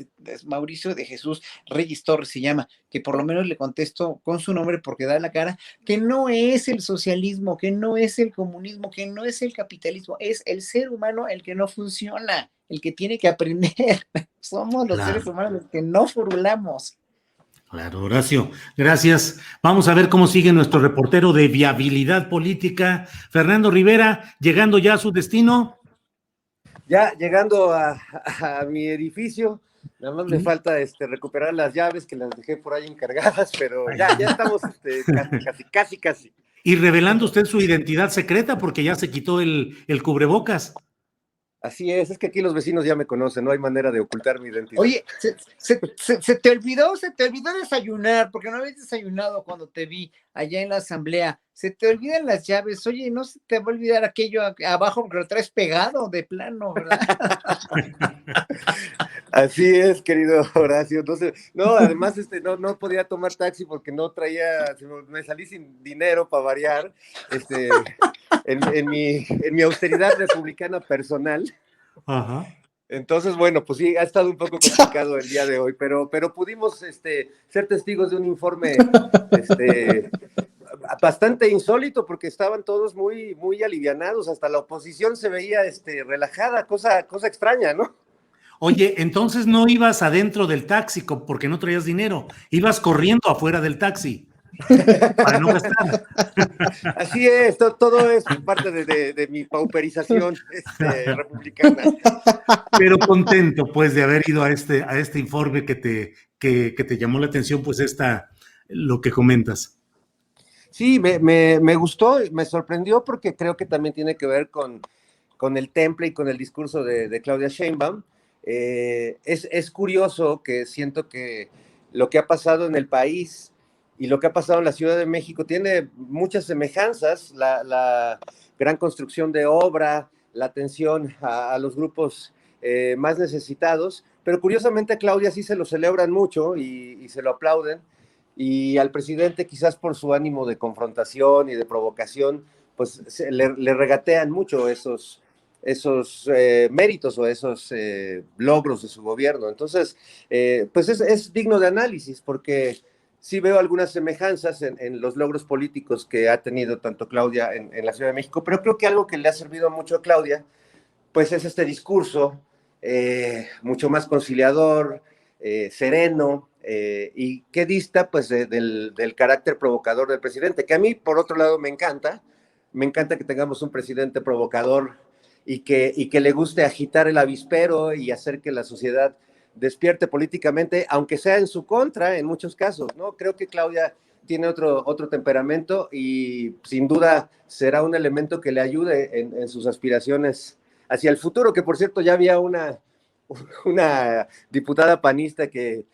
Mauricio de Jesús Reyes Torres se llama, que por lo menos le contesto con su nombre porque da la cara, que no es el socialismo, que no es el comunismo, que no es el capitalismo, es el ser humano el que no funciona, el que tiene que aprender. Somos los seres humanos los que no furulamos. Claro, Horacio, gracias. Vamos a ver cómo sigue nuestro reportero de viabilidad política, Fernando Rivera, llegando ya a su destino. Ya llegando a mi edificio, nada más me falta recuperar las llaves que las dejé por ahí encargadas, pero ya estamos casi. Y revelando usted su identidad secreta porque ya se quitó el cubrebocas. Así es que aquí los vecinos ya me conocen, no hay manera de ocultar mi identidad. Oye, se te olvidó desayunar, porque no habías desayunado cuando te vi allá en la asamblea. Se te olvidan las llaves. Oye, no se te va a olvidar aquello abajo porque lo traes pegado de plano, ¿verdad? Así es, querido Horacio. Entonces, no, además no podía tomar taxi porque no traía, me salí sin dinero para variar, en mi austeridad republicana personal. Ajá. Entonces, bueno, pues sí, ha estado un poco complicado el día de hoy, pero pudimos ser testigos de un informe bastante insólito porque estaban todos muy, muy alivianados, hasta la oposición se veía relajada, cosa extraña, ¿no? Oye, entonces no ibas adentro del taxi porque no traías dinero, ibas corriendo afuera del taxi para no gastar. Así es, todo es parte de mi pauperización republicana. Pero contento, pues, de haber ido a este informe que te llamó la atención, pues, lo que comentas. Sí, me gustó, me sorprendió porque creo que también tiene que ver con el temple y con el discurso de Claudia Sheinbaum. Es curioso que siento que lo que ha pasado en el país y lo que ha pasado en la Ciudad de México tiene muchas semejanzas, la gran construcción de obra, la atención a los grupos más necesitados, pero curiosamente a Claudia sí se lo celebran mucho y se lo aplauden, y al presidente quizás por su ánimo de confrontación y de provocación, pues le regatean mucho esos méritos o esos logros de su gobierno. Entonces, pues es digno de análisis, porque sí veo algunas semejanzas en los logros políticos que ha tenido tanto Claudia en la Ciudad de México, pero creo que algo que le ha servido mucho a Claudia, pues es este discurso mucho más conciliador, sereno, y que dista pues del carácter provocador del presidente, que a mí por otro lado me encanta que tengamos un presidente provocador y que le guste agitar el avispero y hacer que la sociedad despierte políticamente, aunque sea en su contra en muchos casos, ¿no? Creo que Claudia tiene otro temperamento y sin duda será un elemento que le ayude en sus aspiraciones hacia el futuro, que por cierto ya había una diputada panista que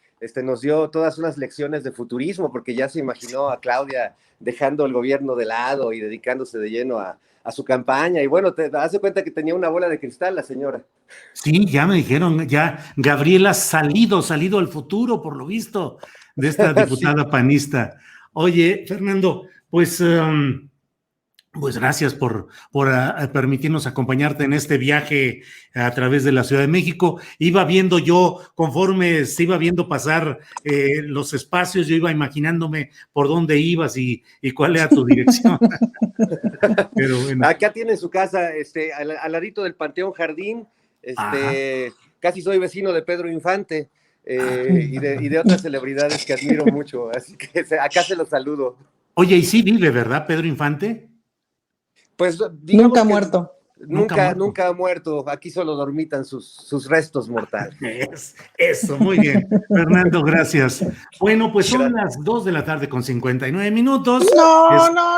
nos dio todas unas lecciones de futurismo, porque ya se imaginó a Claudia dejando el gobierno de lado y dedicándose de lleno a su campaña, y bueno, te das cuenta que tenía una bola de cristal la señora. Sí, ya me dijeron, ya Gabriela salido al futuro, por lo visto, de esta diputada sí. Panista. Oye, Fernando, pues gracias por permitirnos acompañarte en este viaje a través de la Ciudad de México. Iba viendo yo, conforme se iba viendo pasar los espacios, yo iba imaginándome por dónde ibas y cuál era tu dirección. Pero bueno. Acá tiene su casa, al ladito del Panteón Jardín, casi soy vecino de Pedro Infante, y de otras celebridades que admiro mucho, así que acá se los saludo. Oye, y sí vive, ¿verdad, Pedro Infante? Pues nunca ha muerto. Nunca ha muerto. Aquí solo dormitan sus restos mortales. Eso, muy bien. Fernando, gracias. Bueno, pues son las 2:59 PM. No,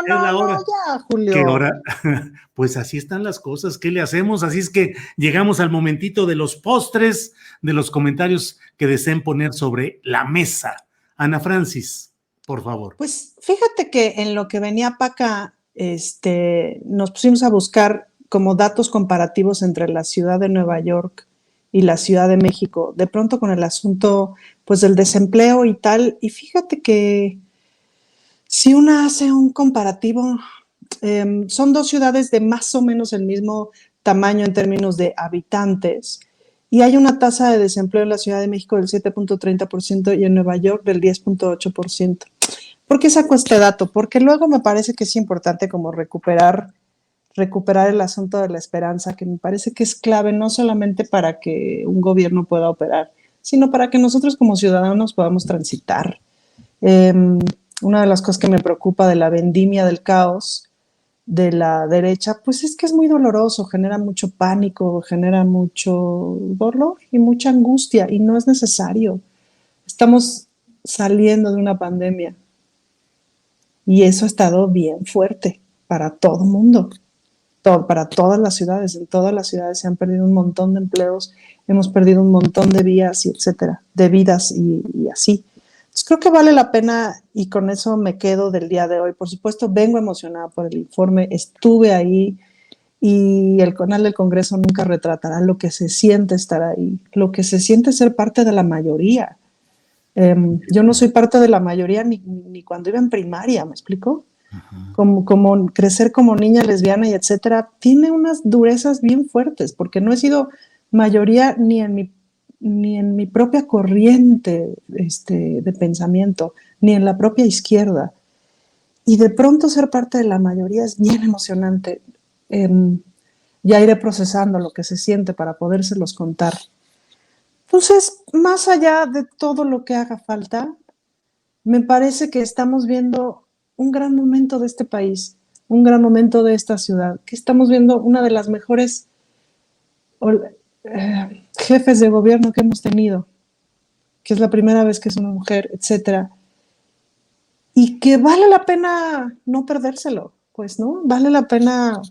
ya, Julio. ¿Qué hora? Pues así están las cosas. ¿Qué le hacemos? Así es que llegamos al momentito de los postres, de los comentarios que deseen poner sobre la mesa. Ana Francis, por favor. Pues fíjate que en lo que venía para acá, nos pusimos a buscar como datos comparativos entre la ciudad de Nueva York y la Ciudad de México, de pronto con el asunto pues del desempleo y tal, y fíjate que si una hace un comparativo, son dos ciudades de más o menos el mismo tamaño en términos de habitantes, y hay una tasa de desempleo en la Ciudad de México del 7.30% y en Nueva York del 10.8%. ¿Por qué saco este dato? Porque luego me parece que es importante como recuperar el asunto de la esperanza, que me parece que es clave no solamente para que un gobierno pueda operar, sino para que nosotros como ciudadanos podamos transitar. Una de las cosas que me preocupa de la vendimia del caos de la derecha, pues es que es muy doloroso, genera mucho pánico, genera mucho dolor y mucha angustia, y no es necesario. Estamos saliendo de una pandemia. Y eso ha estado bien fuerte para todo el mundo, para todas las ciudades. En todas las ciudades se han perdido un montón de empleos, hemos perdido un montón de vías, y etcétera, de vidas y así. Entonces creo que vale la pena, y con eso me quedo del día de hoy. Por supuesto, vengo emocionada por el informe, estuve ahí, y el canal del Congreso nunca retratará lo que se siente estar ahí, lo que se siente ser parte de la mayoría. Yo no soy parte de la mayoría ni cuando iba en primaria, ¿me explico? Como crecer como niña lesbiana y etcétera, tiene unas durezas bien fuertes, porque no he sido mayoría ni en mi propia corriente de pensamiento, ni en la propia izquierda. Y de pronto ser parte de la mayoría es bien emocionante. Ya iré procesando lo que se siente para podérselos contar. Entonces, más allá de todo lo que haga falta, me parece que estamos viendo un gran momento de este país, un gran momento de esta ciudad, que estamos viendo una de las mejores jefes de gobierno que hemos tenido, que es la primera vez que es una mujer, etcétera, y que vale la pena no perdérselo, pues, ¿no? Vale la pena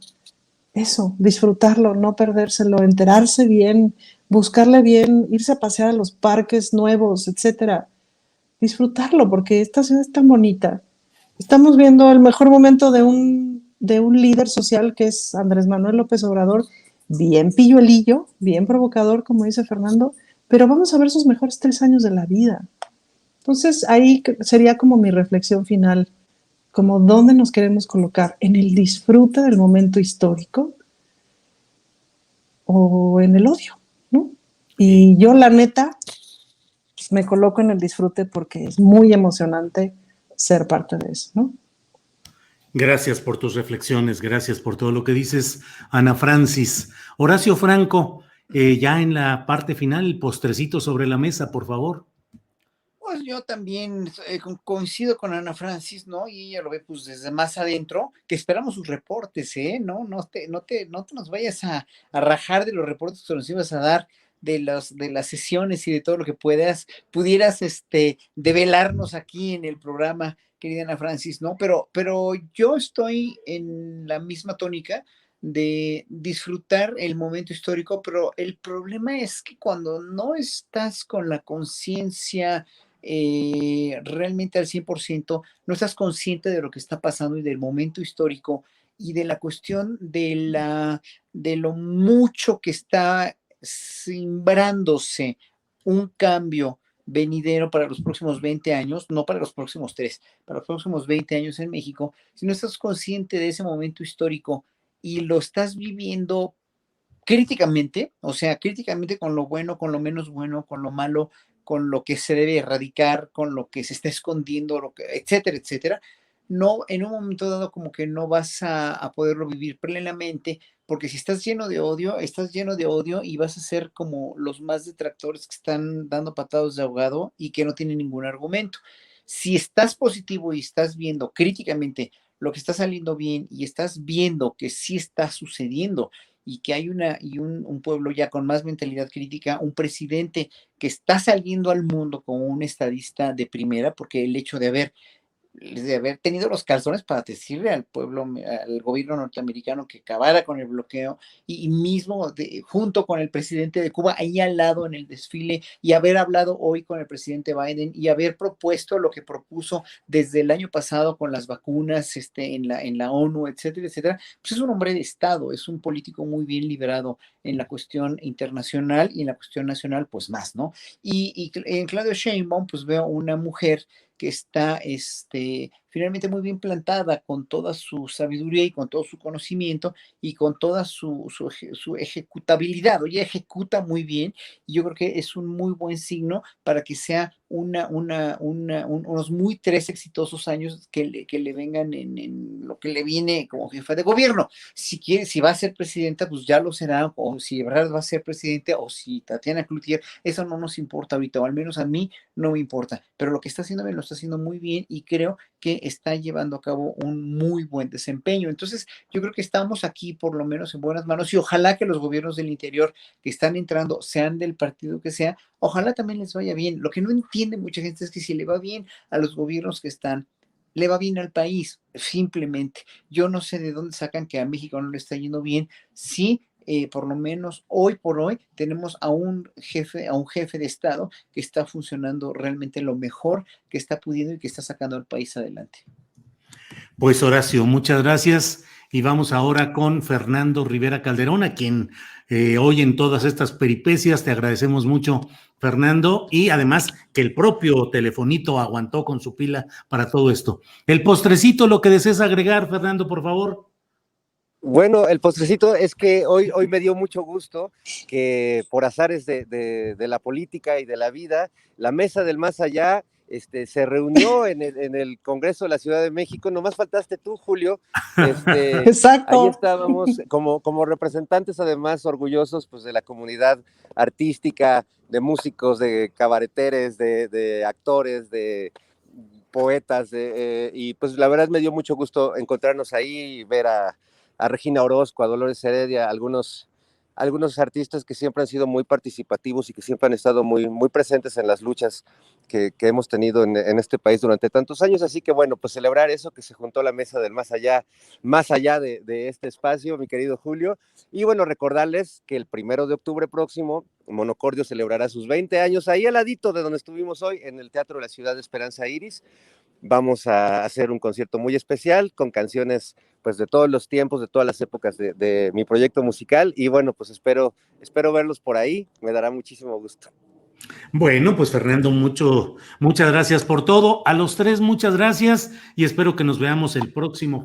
eso, disfrutarlo, no perdérselo, enterarse bien, buscarle bien, irse a pasear a los parques nuevos, etcétera. Disfrutarlo, porque esta ciudad es tan bonita. Estamos viendo el mejor momento de un líder social que es Andrés Manuel López Obrador, bien pilluelillo, bien provocador, como dice Fernando, pero vamos a ver sus mejores 3 años de la vida. Entonces, ahí sería como mi reflexión final, como dónde nos queremos colocar, en el disfrute del momento histórico o en el odio, ¿no? Y yo, la neta, pues, me coloco en el disfrute porque es muy emocionante ser parte de eso, ¿no? Gracias por tus reflexiones, gracias por todo lo que dices, Ana Francis. Horacio Franco, ya en la parte final, el postrecito sobre la mesa, por favor. Pues yo también coincido con Ana Francis, ¿no? Y ella lo ve pues desde más adentro, que esperamos sus reportes, ¿eh? No te nos vayas a rajar de los reportes que nos ibas a dar de las sesiones y de todo lo que pudieras develarnos aquí en el programa, querida Ana Francis, ¿no? Pero yo estoy en la misma tónica de disfrutar el momento histórico, pero el problema es que cuando no estás con la conciencia realmente al 100%, no estás consciente de lo que está pasando y del momento histórico y de la cuestión de lo mucho que está simbrándose un cambio venidero para los próximos 20 años, no para los próximos 3, para los próximos 20 años en México, si no estás consciente de ese momento histórico y lo estás viviendo críticamente, o sea, críticamente con lo bueno, con lo menos bueno, con lo malo, con lo que se debe erradicar, con lo que se está escondiendo, etcétera, etcétera, no, en un momento dado como que no vas a poderlo vivir plenamente, porque si estás lleno de odio, estás lleno de odio y vas a ser como los más detractores que están dando patados de ahogado y que no tienen ningún argumento. Si estás positivo y estás viendo críticamente lo que está saliendo bien y estás viendo que sí está sucediendo y que hay un pueblo ya con más mentalidad crítica, un presidente que está saliendo al mundo como un estadista de primera, porque el hecho de haber tenido los calzones para decirle al pueblo, al gobierno norteamericano que acabara con el bloqueo y mismo junto con el presidente de Cuba ahí al lado en el desfile y haber hablado hoy con el presidente Biden y haber propuesto lo que propuso desde el año pasado con las vacunas en la ONU, etcétera, etcétera, pues es un hombre de Estado, es un político muy bien liberado en la cuestión internacional y en la cuestión nacional, pues más, ¿no? Y en Claudio Sheinbaum, pues veo una mujer que está finalmente muy bien plantada con toda su sabiduría y con todo su conocimiento y con toda su ejecutabilidad. Oye, ejecuta muy bien y yo creo que es un muy buen signo para que sea unos muy 3 exitosos años que le vengan en lo que le viene como jefa de gobierno. Si quiere, si va a ser presidenta, pues ya lo será, o si Ebrard va a ser presidente, o si Tatiana Cloutier, eso no nos importa ahorita, o al menos a mí no me importa, pero lo que está haciendo bien lo está haciendo muy bien y creo que está llevando a cabo un muy buen desempeño. Entonces, yo creo que estamos aquí por lo menos en buenas manos y ojalá que los gobiernos del interior que están entrando, sean del partido que sea, ojalá también les vaya bien. Lo que no entiende mucha gente es que si le va bien a los gobiernos que están, le va bien al país, simplemente. Yo no sé de dónde sacan que a México no le está yendo bien. Sí, por lo menos hoy por hoy tenemos a un jefe de Estado que está funcionando realmente lo mejor que está pudiendo y que está sacando al país adelante. Pues Horacio, muchas gracias. Y vamos ahora con Fernando Rivera Calderón, a quien hoy en todas estas peripecias te agradecemos mucho, Fernando, y además que el propio telefonito aguantó con su pila para todo esto. El postrecito, lo que desees agregar, Fernando, por favor. Bueno, el postrecito es que hoy me dio mucho gusto que por azares de la política y de la vida, la mesa del más allá se reunió en el Congreso de la Ciudad de México. Nomás faltaste tú, Julio. Exacto. Ahí estábamos como representantes, además orgullosos pues, de la comunidad artística, de músicos, de cabareteres, de actores, de poetas, y pues la verdad me dio mucho gusto encontrarnos ahí y ver a Regina Orozco, a Dolores Heredia, algunos artistas que siempre han sido muy participativos y que siempre han estado muy, muy presentes en las luchas que hemos tenido en este país durante tantos años. Así que bueno, pues celebrar eso, que se juntó la mesa del más allá de este espacio, mi querido Julio. Y bueno, recordarles que el 1 de octubre próximo, Monocordio celebrará sus 20 años ahí al ladito de donde estuvimos hoy, en el Teatro de la Ciudad de Esperanza Iris. Vamos a hacer un concierto muy especial con canciones pues de todos los tiempos, de todas las épocas de mi proyecto musical y bueno, pues espero verlos por ahí, me dará muchísimo gusto. Bueno, pues Fernando, muchas gracias por todo. A los tres, muchas gracias y espero que nos veamos el próximo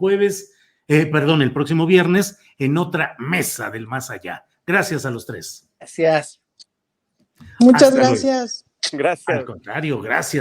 el próximo viernes en otra mesa del más allá. Gracias a los tres. Gracias. Muchas Hasta luego. gracias. Gracias. Al contrario, gracias.